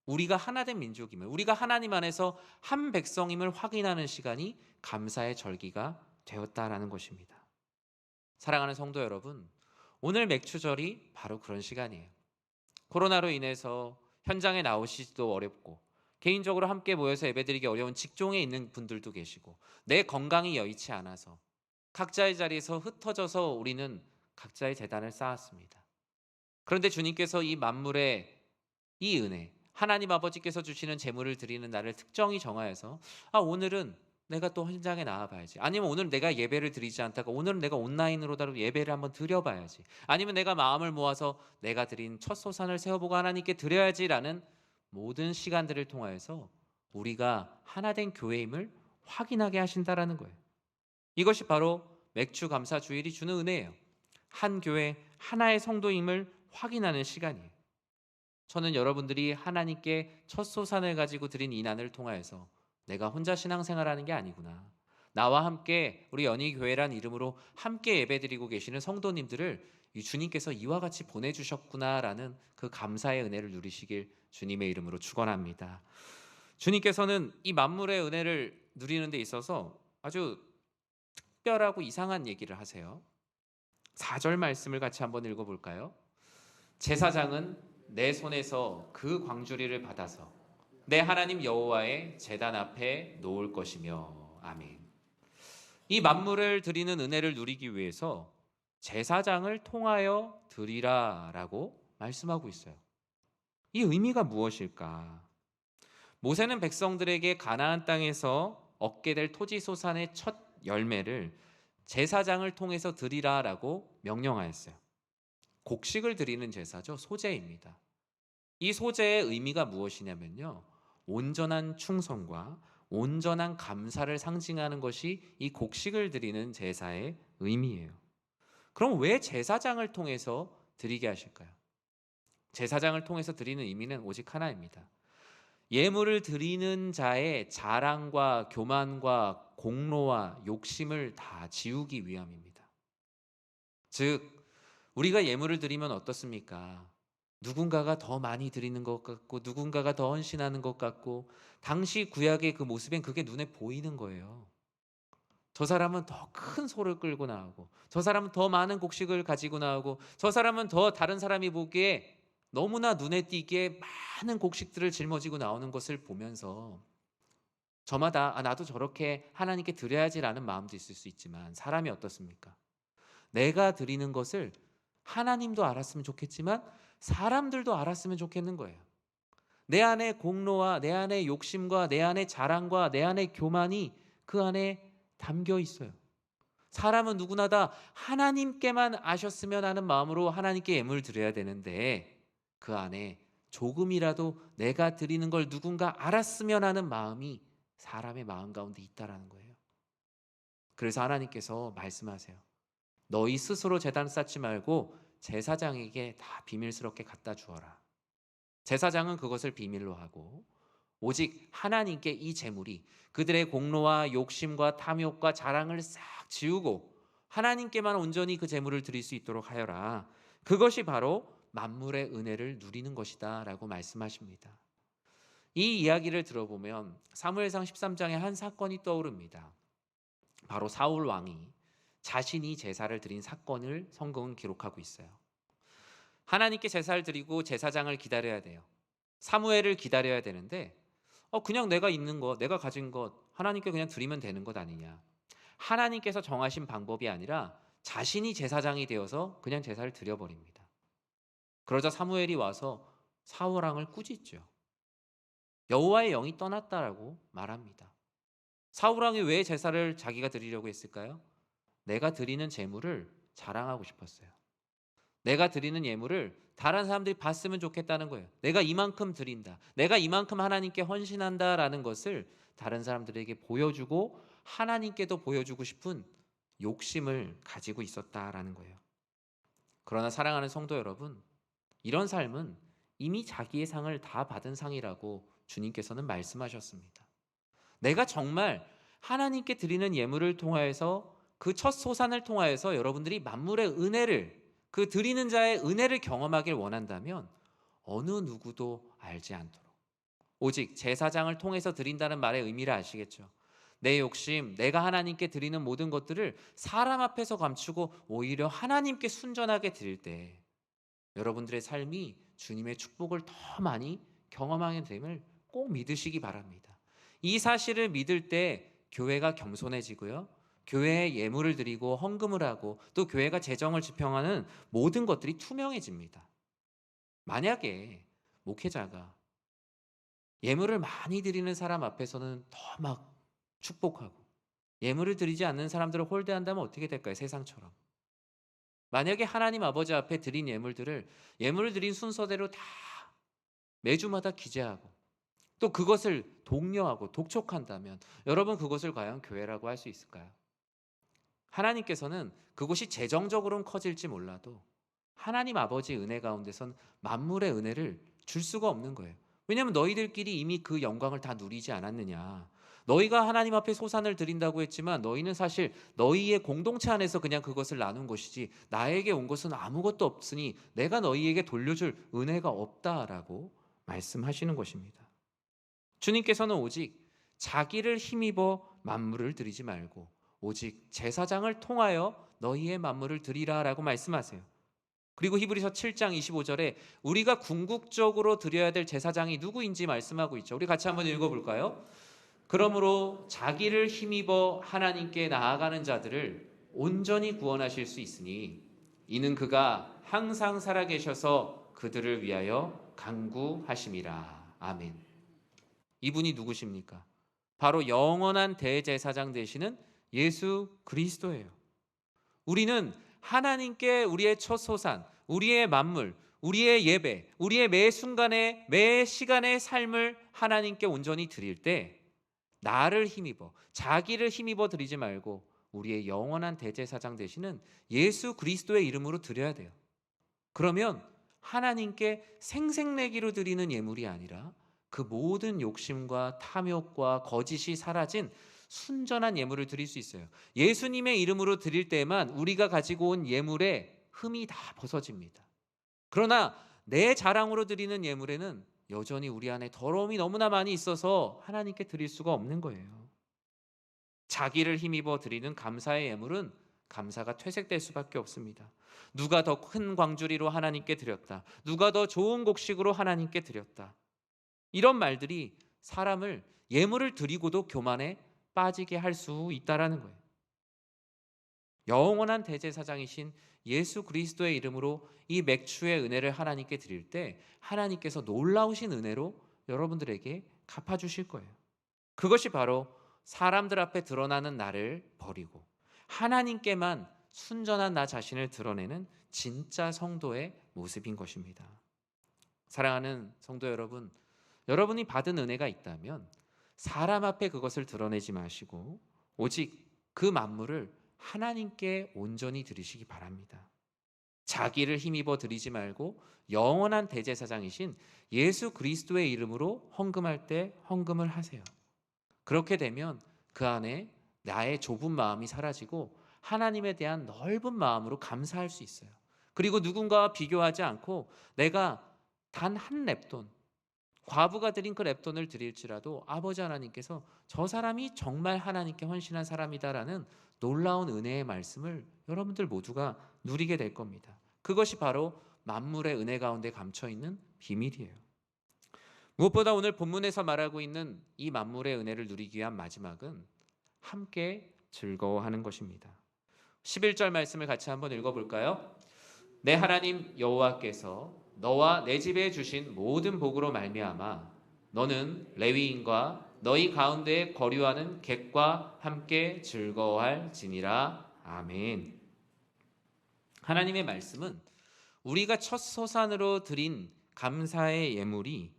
우리가 하나된 민족임을, 우리가 하나님 안에서 한 백성임을 확인하는 시간이 감사의 절기가 되었다라는 것입니다. 사랑하는 성도 여러분, 오늘 맥추절이 바로 그런 시간이에요. 코로나로 인해서 현장에 나오시기도 어렵고 개인적으로 함께 모여서 예배드리기 어려운 직종에 있는 분들도 계시고 내 건강이 여의치 않아서 각자의 자리에서 흩어져서 우리는 각자의 제단을 쌓았습니다. 그런데 주님께서 이 만물의 이 은혜, 하나님 아버지께서 주시는 제물을 드리는 날을 특정히 정하여서 오늘은 내가 또 현장에 나와봐야지, 아니면 오늘 내가 예배를 드리지 않다가 오늘은 내가 온라인으로라도 예배를 한번 드려봐야지, 아니면 내가 마음을 모아서 내가 드린 첫 소산을 세워보고 하나님께 드려야지라는 모든 시간들을 통하여서 우리가 하나된 교회임을 확인하게 하신다라는 거예요. 이것이 바로 맥주 감사 주일이 주는 은혜예요. 한 교회 하나의 성도임을 확인하는 시간이에요. 저는 여러분들이 하나님께 첫 소산을 가지고 드린 이 난을 통하여서 내가 혼자 신앙생활하는 게 아니구나, 나와 함께 우리 연희교회란 이름으로 함께 예배드리고 계시는 성도님들을 주님께서 이와 같이 보내주셨구나라는 그 감사의 은혜를 누리시길 주님의 이름으로 축원합니다. 주님께서는 이 만물의 은혜를 누리는 데 있어서 아주 특별하고 이상한 얘기를 하세요. 4절 말씀을 같이 한번 읽어볼까요? 제사장은 내 손에서 그 광주리를 받아서 내 하나님 여호와의 제단 앞에 놓을 것이며. 아멘. 이 만물을 드리는 은혜를 누리기 위해서 제사장을 통하여 드리라라고 말씀하고 있어요. 이 의미가 무엇일까? 모세는 백성들에게 가나안 땅에서 얻게 될 토지 소산의 첫 열매를 제사장을 통해서 드리라라고 명령하였어요. 곡식을 드리는 제사죠. 소제입니다. 이 소제의 의미가 무엇이냐면요, 온전한 충성과 온전한 감사를 상징하는 것이 이 곡식을 드리는 제사의 의미예요. 그럼 왜 제사장을 통해서 드리게 하실까요? 제사장을 통해서 드리는 의미는 오직 하나입니다. 예물을 드리는 자의 자랑과 교만과 공로와 욕심을 다 지우기 위함입니다. 즉, 우리가 예물을 드리면 어떻습니까? 누군가가 더 많이 드리는 것 같고 누군가가 더 헌신하는 것 같고 당시 구약의 그 모습엔 그게 눈에 보이는 거예요. 저 사람은 더 큰 소를 끌고 나오고 저 사람은 더 많은 곡식을 가지고 나오고 저 사람은 더 다른 사람이 보기에 너무나 눈에 띄게 많은 곡식들을 짊어지고 나오는 것을 보면서 저마다 나도 저렇게 하나님께 드려야지라는 마음도 있을 수 있지만 사람이 어떻습니까? 내가 드리는 것을 하나님도 알았으면 좋겠지만 사람들도 알았으면 좋겠는 거예요. 내 안에 공로와 내 안에 욕심과 내 안에 자랑과 내 안에 교만이 그 안에 담겨 있어요. 사람은 누구나 다 하나님께만 아셨으면 하는 마음으로 하나님께 예물을 드려야 되는데 그 안에 조금이라도 내가 드리는 걸 누군가 알았으면 하는 마음이 사람의 마음 가운데 있다라는 거예요. 그래서 하나님께서 말씀하세요. 너희 스스로 제단 쌓지 말고 제사장에게 다 비밀스럽게 갖다 주어라. 제사장은 그것을 비밀로 하고 오직 하나님께 이 제물이 그들의 공로와 욕심과 탐욕과 자랑을 싹 지우고 하나님께만 온전히 그 제물을 드릴 수 있도록 하여라. 그것이 바로 만물의 은혜를 누리는 것이다 라고 말씀하십니다. 이 이야기를 들어보면 사무엘상 13장에 한 사건이 떠오릅니다. 바로 사울 왕이 자신이 제사를 드린 사건을 성경은 기록하고 있어요. 하나님께 제사를 드리고 제사장을 기다려야 돼요. 사무엘을 기다려야 되는데 그냥 내가 있는 것, 내가 가진 것 하나님께 그냥 드리면 되는 것 아니냐. 하나님께서 정하신 방법이 아니라 자신이 제사장이 되어서 그냥 제사를 드려버립니다. 그러자 사무엘이 와서 사울 왕을 꾸짖죠. 여호와의 영이 떠났다라고 말합니다. 사울 왕이 왜 제사를 자기가 드리려고 했을까요? 내가 드리는 제물을 자랑하고 싶었어요. 내가 드리는 예물을 다른 사람들이 봤으면 좋겠다는 거예요. 내가 이만큼 드린다. 내가 이만큼 하나님께 헌신한다라는 것을 다른 사람들에게 보여주고 하나님께도 보여주고 싶은 욕심을 가지고 있었다라는 거예요. 그러나 사랑하는 성도 여러분, 이런 삶은 이미 자기의 상을 다 받은 상이라고 주님께서는 말씀하셨습니다. 내가 정말 하나님께 드리는 예물을 통하여서 그 첫 소산을 통하여서 여러분들이 만물의 은혜를 그 드리는 자의 은혜를 경험하길 원한다면 어느 누구도 알지 않도록 오직 제사장을 통해서 드린다는 말의 의미를 아시겠죠? 내 욕심, 내가 하나님께 드리는 모든 것들을 사람 앞에서 감추고 오히려 하나님께 순전하게 드릴 때 여러분들의 삶이 주님의 축복을 더 많이 경험하게 됨을 꼭 믿으시기 바랍니다. 이 사실을 믿을 때 교회가 겸손해지고요. 교회에 예물을 드리고 헌금을 하고 또 교회가 재정을 집행하는 모든 것들이 투명해집니다. 만약에 목회자가 예물을 많이 드리는 사람 앞에서는 더 막 축복하고 예물을 드리지 않는 사람들을 홀대한다면 어떻게 될까요? 세상처럼. 만약에 하나님 아버지 앞에 드린 예물을 드린 순서대로 다 매주마다 기재하고 또 그것을 독려하고 독촉한다면 여러분 그것을 과연 교회라고 할 수 있을까요? 하나님께서는 그것이 재정적으로는 커질지 몰라도 하나님 아버지의 은혜 가운데선 만물의 은혜를 줄 수가 없는 거예요. 왜냐하면 너희들끼리 이미 그 영광을 다 누리지 않았느냐. 너희가 하나님 앞에 소산을 드린다고 했지만 너희는 사실 너희의 공동체 안에서 그냥 그것을 나눈 것이지 나에게 온 것은 아무것도 없으니 내가 너희에게 돌려줄 은혜가 없다라고 말씀하시는 것입니다. 주님께서는 오직 자기를 힘입어 만물을 드리지 말고 오직 제사장을 통하여 너희의 만물을 드리라라고 말씀하세요. 그리고 히브리서 7장 25절에 우리가 궁극적으로 드려야 될 제사장이 누구인지 말씀하고 있죠. 우리 같이 한번 읽어볼까요? 그러므로 자기를 힘입어 하나님께 나아가는 자들을 온전히 구원하실 수 있으니 이는 그가 항상 살아계셔서 그들을 위하여 간구하심이라. 아멘. 이분이 누구십니까? 바로 영원한 대제사장 되시는 예수 그리스도예요. 우리는 하나님께 우리의 첫 소산, 우리의 만물, 우리의 예배, 우리의 매 순간에 매 시간의 삶을 하나님께 온전히 드릴 때 나를 힘입어, 자기를 힘입어 드리지 말고 우리의 영원한 대제사장 되시는 예수 그리스도의 이름으로 드려야 돼요. 그러면 하나님께 생색내기로 드리는 예물이 아니라 그 모든 욕심과 탐욕과 거짓이 사라진 순전한 예물을 드릴 수 있어요. 예수님의 이름으로 드릴 때만 우리가 가지고 온 예물의 흠이 다 벗어집니다. 그러나 내 자랑으로 드리는 예물에는 여전히 우리 안에 더러움이 너무나 많이 있어서 하나님께 드릴 수가 없는 거예요. 자기를 힘입어 드리는 감사의 예물은 감사가 퇴색될 수밖에 없습니다. 누가 더 큰 광주리로 하나님께 드렸다, 누가 더 좋은 곡식으로 하나님께 드렸다, 이런 말들이 사람을 예물을 드리고도 교만에 빠지게 할 수 있다라는 거예요. 영원한 대제사장이신 예수 그리스도의 이름으로 이 맥주의 은혜를 하나님께 드릴 때 하나님께서 놀라우신 은혜로 여러분들에게 갚아주실 거예요. 그것이 바로 사람들 앞에 드러나는 나를 버리고 하나님께만 순전한 나 자신을 드러내는 진짜 성도의 모습인 것입니다. 사랑하는 성도 여러분, 여러분이 받은 은혜가 있다면 사람 앞에 그것을 드러내지 마시고 오직 그 만물을 하나님께 온전히 드리시기 바랍니다. 자기를 힘입어 드리지 말고 영원한 대제사장이신 예수 그리스도의 이름으로 헌금할 때 헌금을 하세요. 그렇게 되면 그 안에 나의 좁은 마음이 사라지고 하나님에 대한 넓은 마음으로 감사할 수 있어요. 그리고 누군가와 비교하지 않고 내가 단 한 렙돈, 과부가 드린 그 렙돈을 드릴지라도 아버지 하나님께서 저 사람이 정말 하나님께 헌신한 사람이다라는 놀라운 은혜의 말씀을 여러분들 모두가 누리게 될 겁니다. 그것이 바로 만물의 은혜 가운데 감춰있는 비밀이에요. 무엇보다 오늘 본문에서 말하고 있는 이 만물의 은혜를 누리기 위한 마지막은 함께 즐거워하는 것입니다. 11절 말씀을 같이 한번 읽어볼까요? 내 하나님 여호와께서 너와 내 집에 주신 모든 복으로 말미암아 너는 레위인과 너희 가운데에 거류하는 객과 함께 즐거워할지니라. 아멘. 하나님의 말씀은 우리가 첫 소산으로 드린 감사의 예물이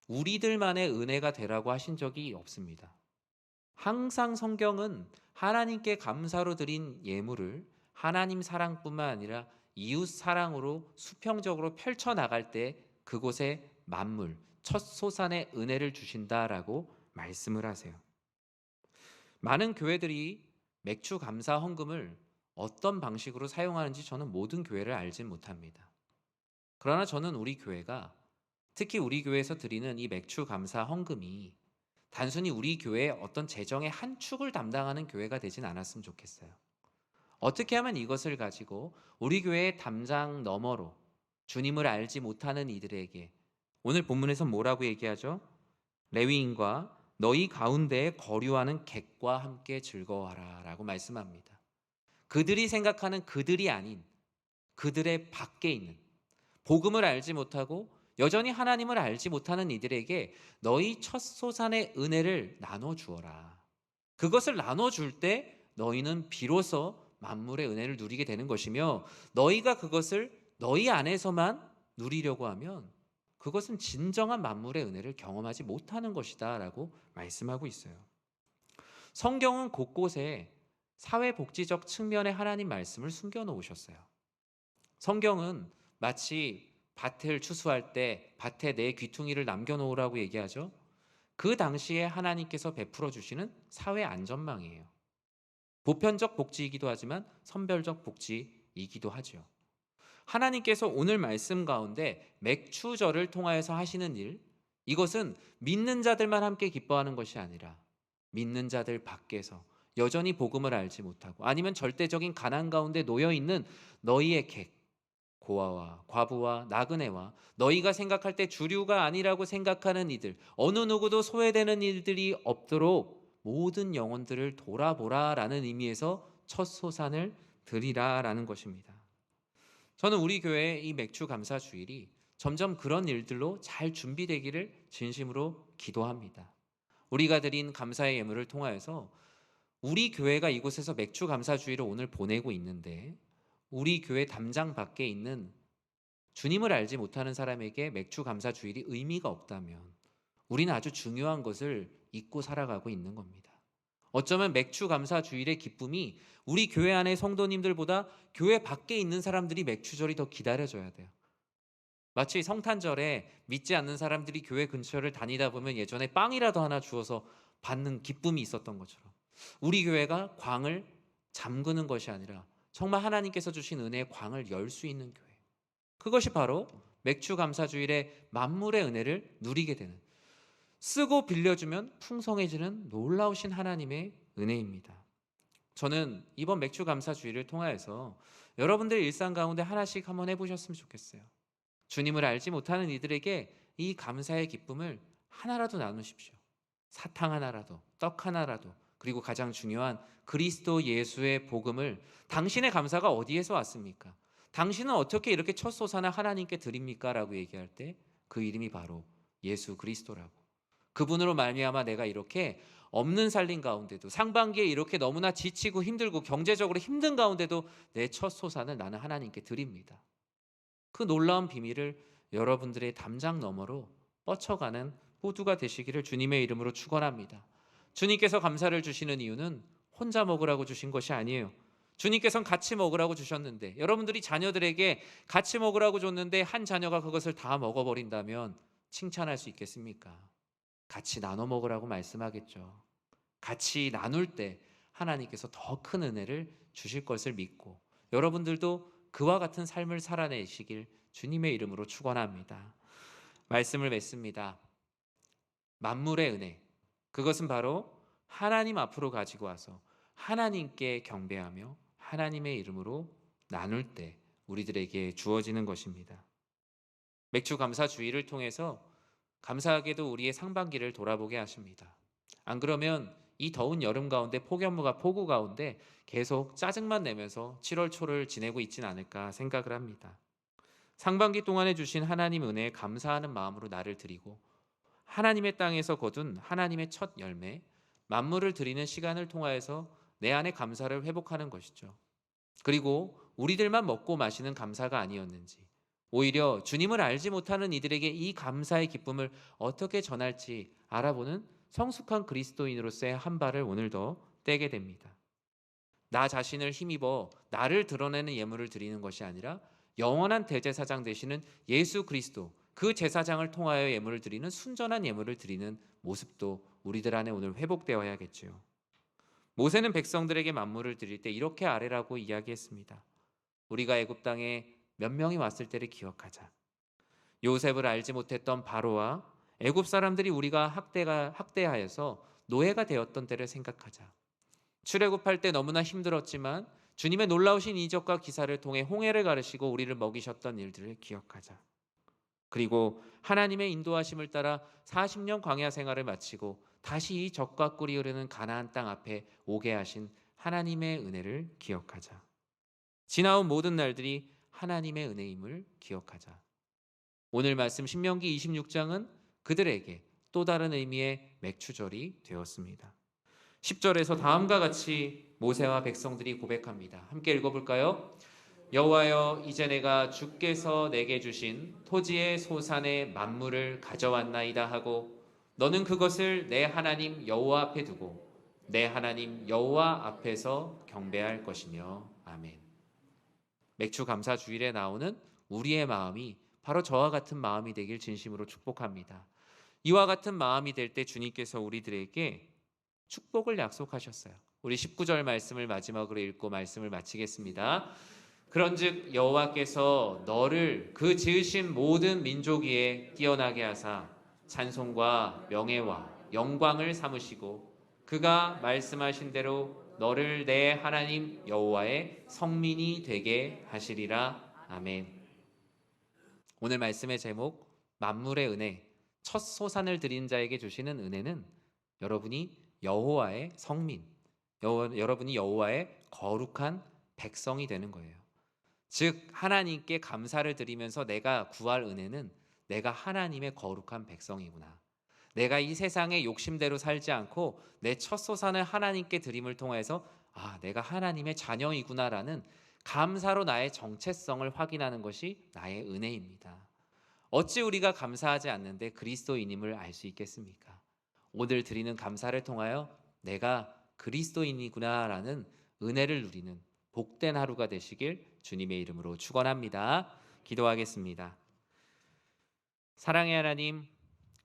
우리들만의 은혜가 되라고 하신 적이 없습니다. 항상 성경은 하나님께 감사로 드린 예물을 하나님 사랑뿐만 아니라 이웃 사랑으로 수평적으로 펼쳐나갈 때 그곳에 만물, 첫 소산의 은혜를 주신다라고 말씀을 하세요. 많은 교회들이 맥주 감사 헌금을 어떤 방식으로 사용하는지 저는 모든 교회를 알진 못합니다. 그러나 저는 우리 교회가, 특히 우리 교회에서 드리는 이 맥주 감사 헌금이 단순히 우리 교회의 어떤 재정의 한 축을 담당하는 교회가 되진 않았으면 좋겠어요. 어떻게 하면 이것을 가지고 우리 교회의 담장 너머로 주님을 알지 못하는 이들에게, 오늘 본문에서 뭐라고 얘기하죠? 레위인과 너희 가운데에 거류하는 객과 함께 즐거워하라 라고 말씀합니다. 그들이 생각하는 그들이 아닌 그들의 밖에 있는, 복음을 알지 못하고 여전히 하나님을 알지 못하는 이들에게 너희 첫 소산의 은혜를 나눠주어라. 그것을 나눠줄 때 너희는 비로소 만물의 은혜를 누리게 되는 것이며, 너희가 그것을 너희 안에서만 누리려고 하면 그것은 진정한 만물의 은혜를 경험하지 못하는 것이다 라고 말씀하고 있어요. 성경은 곳곳에 사회복지적 측면의 하나님 말씀을 숨겨놓으셨어요. 성경은 마치 밭을 추수할 때 밭에 내 귀퉁이를 남겨놓으라고 얘기하죠. 그 당시에 하나님께서 베풀어 주시는 사회 안전망이에요. 보편적 복지이기도 하지만 선별적 복지이기도 하죠. 하나님께서 오늘 말씀 가운데 맥추절을 통하여서 하시는 일, 이것은 믿는 자들만 함께 기뻐하는 것이 아니라 믿는 자들 밖에서 여전히 복음을 알지 못하고 아니면 절대적인 가난 가운데 놓여있는 너희의 객, 고아와 과부와 나그네와 너희가 생각할 때 주류가 아니라고 생각하는 이들, 어느 누구도 소외되는 일들이 없도록 모든 영혼들을 돌아보라라는 의미에서 첫 소산을 드리라라는 것입니다. 저는 우리 교회의 이 맥주 감사 주일이 점점 그런 일들로 잘 준비되기를 진심으로 기도합니다. 우리가 드린 감사의 예물을 통하여서 우리 교회가 이곳에서 맥주 감사 주일을 오늘 보내고 있는데, 우리 교회 담장 밖에 있는 주님을 알지 못하는 사람에게 맥주 감사 주일이 의미가 없다면 우리는 아주 중요한 것을 잊고 살아가고 있는 겁니다. 어쩌면 맥주 감사 주일의 기쁨이 우리 교회 안의 성도님들보다 교회 밖에 있는 사람들이 맥주절이 더 기다려져야 돼요. 마치 성탄절에 믿지 않는 사람들이 교회 근처를 다니다 보면 예전에 빵이라도 하나 주어서 받는 기쁨이 있었던 것처럼 우리 교회가 광을 잠그는 것이 아니라 정말 하나님께서 주신 은혜의 광을 열 수 있는 교회. 그것이 바로 맥주 감사 주일에 만물의 은혜를 누리게 되는, 쓰고 빌려주면 풍성해지는 놀라우신 하나님의 은혜입니다. 저는 이번 맥주 감사 주일을 통하여서 여러분들 일상 가운데 하나씩 한번 해보셨으면 좋겠어요. 주님을 알지 못하는 이들에게 이 감사의 기쁨을 하나라도 나누십시오. 사탕 하나라도, 떡 하나라도, 그리고 가장 중요한 그리스도 예수의 복음을, 당신의 감사가 어디에서 왔습니까? 당신은 어떻게 이렇게 첫 소산을 하나님께 드립니까? 라고 얘기할 때 그 이름이 바로 예수 그리스도라고. 그분으로 말미암아 내가 이렇게 없는 살림 가운데도, 상반기에 이렇게 너무나 지치고 힘들고 경제적으로 힘든 가운데도 내 첫 소산을 나는 하나님께 드립니다. 그 놀라운 비밀을 여러분들의 담장 너머로 뻗쳐가는 호두가 되시기를 주님의 이름으로 축원합니다. 주님께서 감사를 주시는 이유는 혼자 먹으라고 주신 것이 아니에요. 주님께서는 같이 먹으라고 주셨는데, 여러분들이 자녀들에게 같이 먹으라고 줬는데 한 자녀가 그것을 다 먹어버린다면 칭찬할 수 있겠습니까? 같이 나눠 먹으라고 말씀하겠죠. 같이 나눌 때 하나님께서 더 큰 은혜를 주실 것을 믿고 여러분들도 그와 같은 삶을 살아내시길 주님의 이름으로 축원합니다. 말씀을 맺습니다. 만물의 은혜, 그것은 바로 하나님 앞으로 가지고 와서 하나님께 경배하며 하나님의 이름으로 나눌 때 우리들에게 주어지는 것입니다. 맥주 감사 주일을 통해서 감사하게도 우리의 상반기를 돌아보게 하십니다. 안 그러면 이 더운 여름 가운데 폭우 가운데 계속 짜증만 내면서 7월 초를 지내고 있진 않을까 생각을 합니다. 상반기 동안에 주신 하나님 은혜에 감사하는 마음으로 나를 드리고 하나님의 땅에서 거둔 하나님의 첫 열매, 만물을 드리는 시간을 통하여서 내 안의 감사를 회복하는 것이죠. 그리고 우리들만 먹고 마시는 감사가 아니었는지, 오히려 주님을 알지 못하는 이들에게 이 감사의 기쁨을 어떻게 전할지 알아보는 성숙한 그리스도인으로서의 한 발을 오늘 더 떼게 됩니다. 나 자신을 힘입어 나를 드러내는 예물을 드리는 것이 아니라 영원한 대제사장 되시는 예수 그리스도, 그 제사장을 통하여 예물을 드리는 순전한 예물을 드리는 모습도 우리들 안에 오늘 회복되어야겠지요. 모세는 백성들에게 만물을 드릴 때 이렇게 아뢰라고 이야기했습니다. 우리가 애굽 땅에 몇 명이 왔을 때를 기억하자. 요셉을 알지 못했던 바로와 애굽 사람들이 우리가 학대하여서 노예가 되었던 때를 생각하자. 출애굽할 때 너무나 힘들었지만 주님의 놀라우신 이적과 기사를 통해 홍해를 가르시고 우리를 먹이셨던 일들을 기억하자. 그리고 하나님의 인도하심을 따라 40년 광야 생활을 마치고 다시 이 젖과 꿀이 흐르는 가나안 땅 앞에 오게 하신 하나님의 은혜를 기억하자. 지나온 모든 날들이 하나님의 은혜임을 기억하자. 오늘 말씀 신명기 26장은 그들에게 또 다른 의미의 맥주절이 되었습니다. 10절에서 다음과 같이 모세와 백성들이 고백합니다. 함께 읽어볼까요? 여호와여, 이제 내가 주께서 내게 주신 토지의 소산의 만물을 가져왔나이다 하고 너는 그것을 내 하나님 여호와 앞에 두고 내 하나님 여호와 앞에서 경배할 것이며. 아멘. 맥주 감사 주일에 나오는 우리의 마음이 바로 저와 같은 마음이 되길 진심으로 축복합니다. 이와 같은 마음이 될 때 주님께서 우리들에게 축복을 약속하셨어요. 우리 19절 말씀을 마지막으로 읽고 말씀을 마치겠습니다. 그런즉 여호와께서 너를 그 지으신 모든 민족 위에 뛰어나게 하사 찬송과 명예와 영광을 삼으시고 그가 말씀하신 대로 너를 내 하나님 여호와의 성민이 되게 하시리라. 아멘. 오늘 말씀의 제목, 만물의 은혜, 첫 소산을 드린 자에게 주시는 은혜는 여러분이 여호와의 성민, 여러분이 여호와의 거룩한 백성이 되는 거예요. 즉 하나님께 감사를 드리면서 내가 구할 은혜는 내가 하나님의 거룩한 백성이구나. 내가 이 세상의 욕심대로 살지 않고 내 첫 소산을 하나님께 드림을 통해서 내가 하나님의 자녀이구나라는 감사로 나의 정체성을 확인하는 것이 나의 은혜입니다. 어찌 우리가 감사하지 않는데 그리스도인임을 알 수 있겠습니까? 오늘 드리는 감사를 통하여 내가 그리스도인이구나라는 은혜를 누리는 복된 하루가 되시길 주님의 이름으로 축원합니다. 기도하겠습니다. 사랑의 하나님,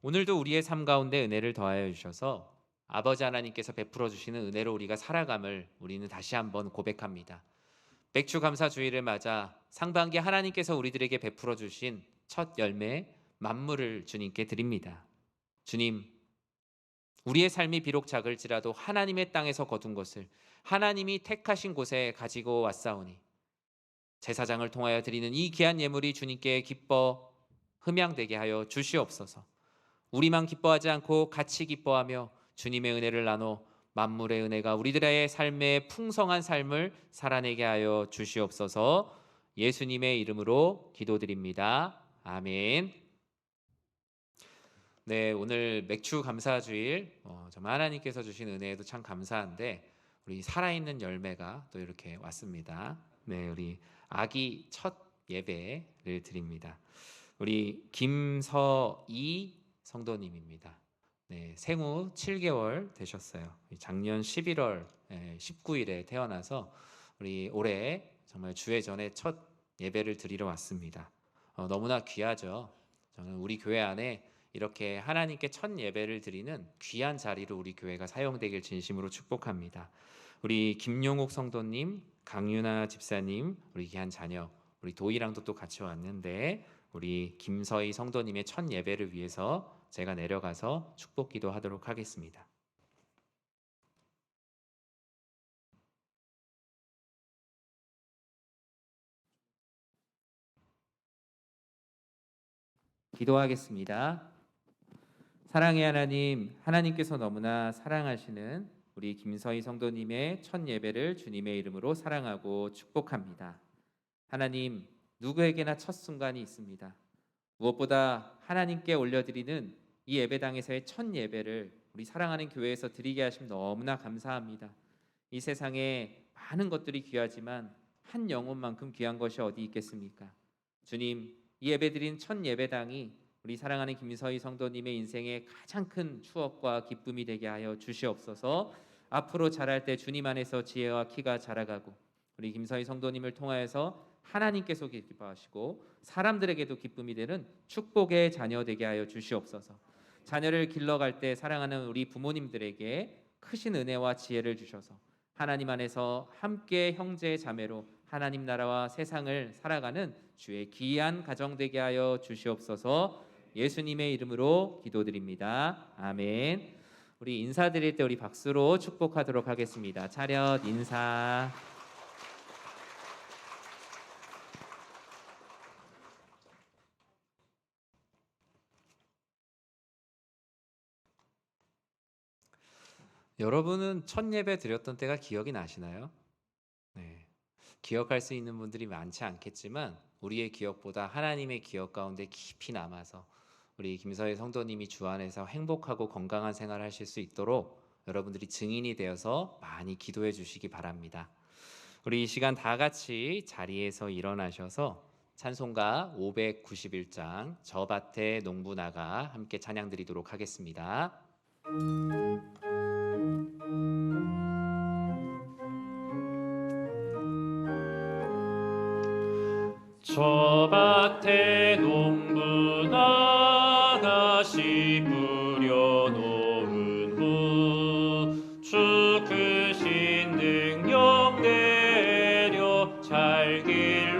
오늘도 우리의 삶 가운데 은혜를 더하여 주셔서 아버지 하나님께서 베풀어 주시는 은혜로 우리가 살아감을 우리는 다시 한번 고백합니다. 맥주 감사 주일을 맞아 상반기 하나님께서 우리들에게 베풀어 주신 첫 열매 만물을 주님께 드립니다. 주님, 우리의 삶이 비록 작을지라도 하나님의 땅에서 거둔 것을 하나님이 택하신 곳에 가지고 왔사오니 제사장을 통하여 드리는 이 귀한 예물이 주님께 기뻐 흠양되게 하여 주시옵소서. 우리만 기뻐하지 않고 같이 기뻐하며 주님의 은혜를 나눠 만물의 은혜가 우리들의 삶에 풍성한 삶을 살아내게 하여 주시옵소서. 예수님의 이름으로 기도드립니다. 아멘. 네, 오늘 맥주 감사주일 정말 하나님께서 주신 은혜에도 참 감사한데 우리 살아있는 열매가 또 이렇게 왔습니다. 네, 우리 아기 첫 예배를 드립니다. 우리 김서이 성도님입니다. 네, 생후 7개월 되셨어요. 작년 11월 19일에 태어나서 우리 올해 정말 주회 전에 첫 예배를 드리러 왔습니다. 너무나 귀하죠. 저는 우리 교회 안에 이렇게 하나님께 첫 예배를 드리는 귀한 자리로 우리 교회가 사용되길 진심으로 축복합니다. 우리 김용욱 성도님, 강윤아 집사님, 우리 귀한 자녀, 우리 도희랑도 또 같이 왔는데 우리 김서희 성도님의 첫 예배를 위해서 제가 내려가서 축복 기도하도록 하겠습니다. 기도하겠습니다. 사랑의 하나님, 하나님께서 너무나 사랑하시는 우리 김서희 성도님의 첫 예배를 주님의 이름으로 사랑하고 축복합니다. 하나님, 누구에게나 첫 순간이 있습니다. 무엇보다 하나님께 올려드리는 이 예배당에서의 첫 예배를 우리 사랑하는 교회에서 드리게 하심 너무나 감사합니다. 이 세상에 많은 것들이 귀하지만 한 영혼만큼 귀한 것이 어디 있겠습니까? 주님, 이 예배드린 첫 예배당이 우리 사랑하는 김서희 성도님의 인생의 가장 큰 추억과 기쁨이 되게 하여 주시옵소서. 앞으로 자랄 때 주님 안에서 지혜와 키가 자라가고 우리 김서희 성도님을 통하여서 하나님께서 기뻐하시고 사람들에게도 기쁨이 되는 축복의 자녀 되게 하여 주시옵소서. 자녀를 길러갈 때 사랑하는 우리 부모님들에게 크신 은혜와 지혜를 주셔서 하나님 안에서 함께 형제 자매로 하나님 나라와 세상을 살아가는 주의 귀한 가정 되게 하여 주시옵소서. 예수님의 이름으로 기도드립니다. 아멘. 우리 인사드릴 때 우리 박수로 축복하도록 하겠습니다. 차렷 인사. 여러분은 첫 예배 드렸던 때가 기억이 나시나요? 네. 기억할 수 있는 분들이 많지 않겠지만 우리의 기억보다 하나님의 기억 가운데 깊이 남아서 우리 김서희 성도님이 주 안에서 행복하고 건강한 생활을 하실 수 있도록 여러분들이 증인이 되어서 많이 기도해 주시기 바랍니다. 우리 이 시간 다 같이 자리에서 일어나셔서 찬송가 591장 저 밭에 농부 나가 함께 찬양 드리도록 하겠습니다. 저 밭에 농부 나가 씨 뿌려놓은 후 주 크신 능력 내려 잘 길러주셨네.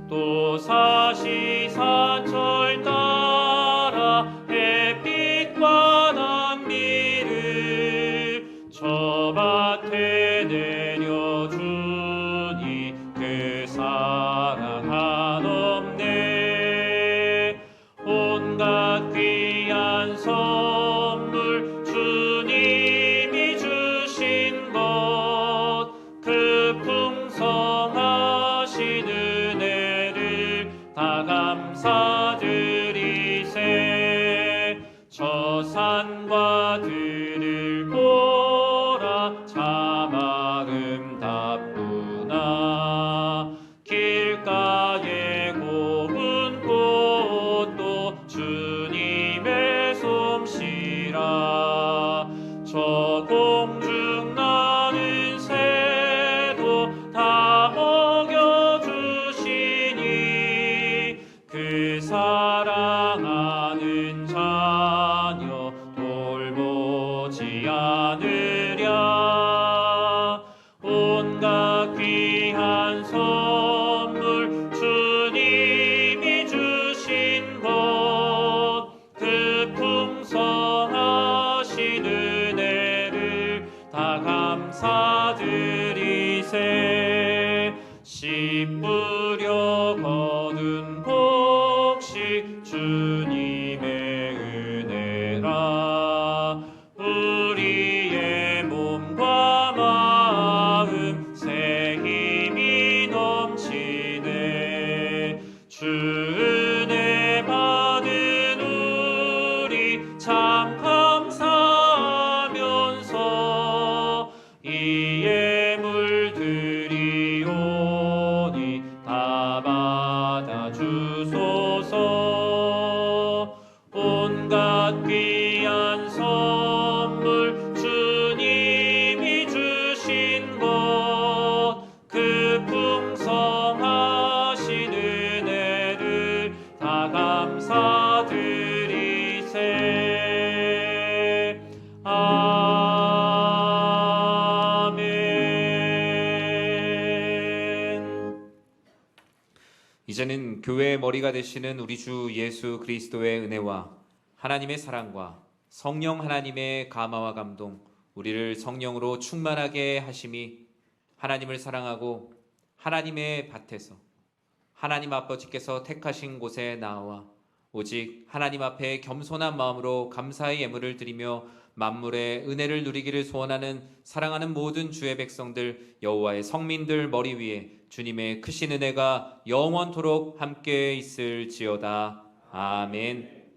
또 사시사철 따라 햇빛과 단비를 저 밭에 내려주니 그 사랑 한없네. 온갖 귀한 선물 주님이 주신 것 그 풍성하신 은혜를 다 감사드리세. 저 산과 들을 보라 참 아름답구나. 길가에 것이 주님의 은혜라. 우리의 몸과 마음 새 힘이 넘치네. 주 은혜 받은 우리 참 감사하면서 이에 물들이오니 다 받아 주소서. 온갖 귀한 선물 주님이 주신 것, 그 풍성하신 은혜를 다 감사드리세. 아멘. 이제는 교회의 머리가 되시는 우리 주 예수 그리스도의 은혜와 하나님의 사랑과 성령 하나님의 감화와 감동, 우리를 성령으로 충만하게 하심이 하나님을 사랑하고 하나님의 밭에서 하나님 아버지께서 택하신 곳에 나와 오직 하나님 앞에 겸손한 마음으로 감사의 예물을 드리며 만물의 은혜를 누리기를 소원하는 사랑하는 모든 주의 백성들, 여호와의 성민들 머리 위에 주님의 크신 은혜가 영원토록 함께 있을지어다. 아멘.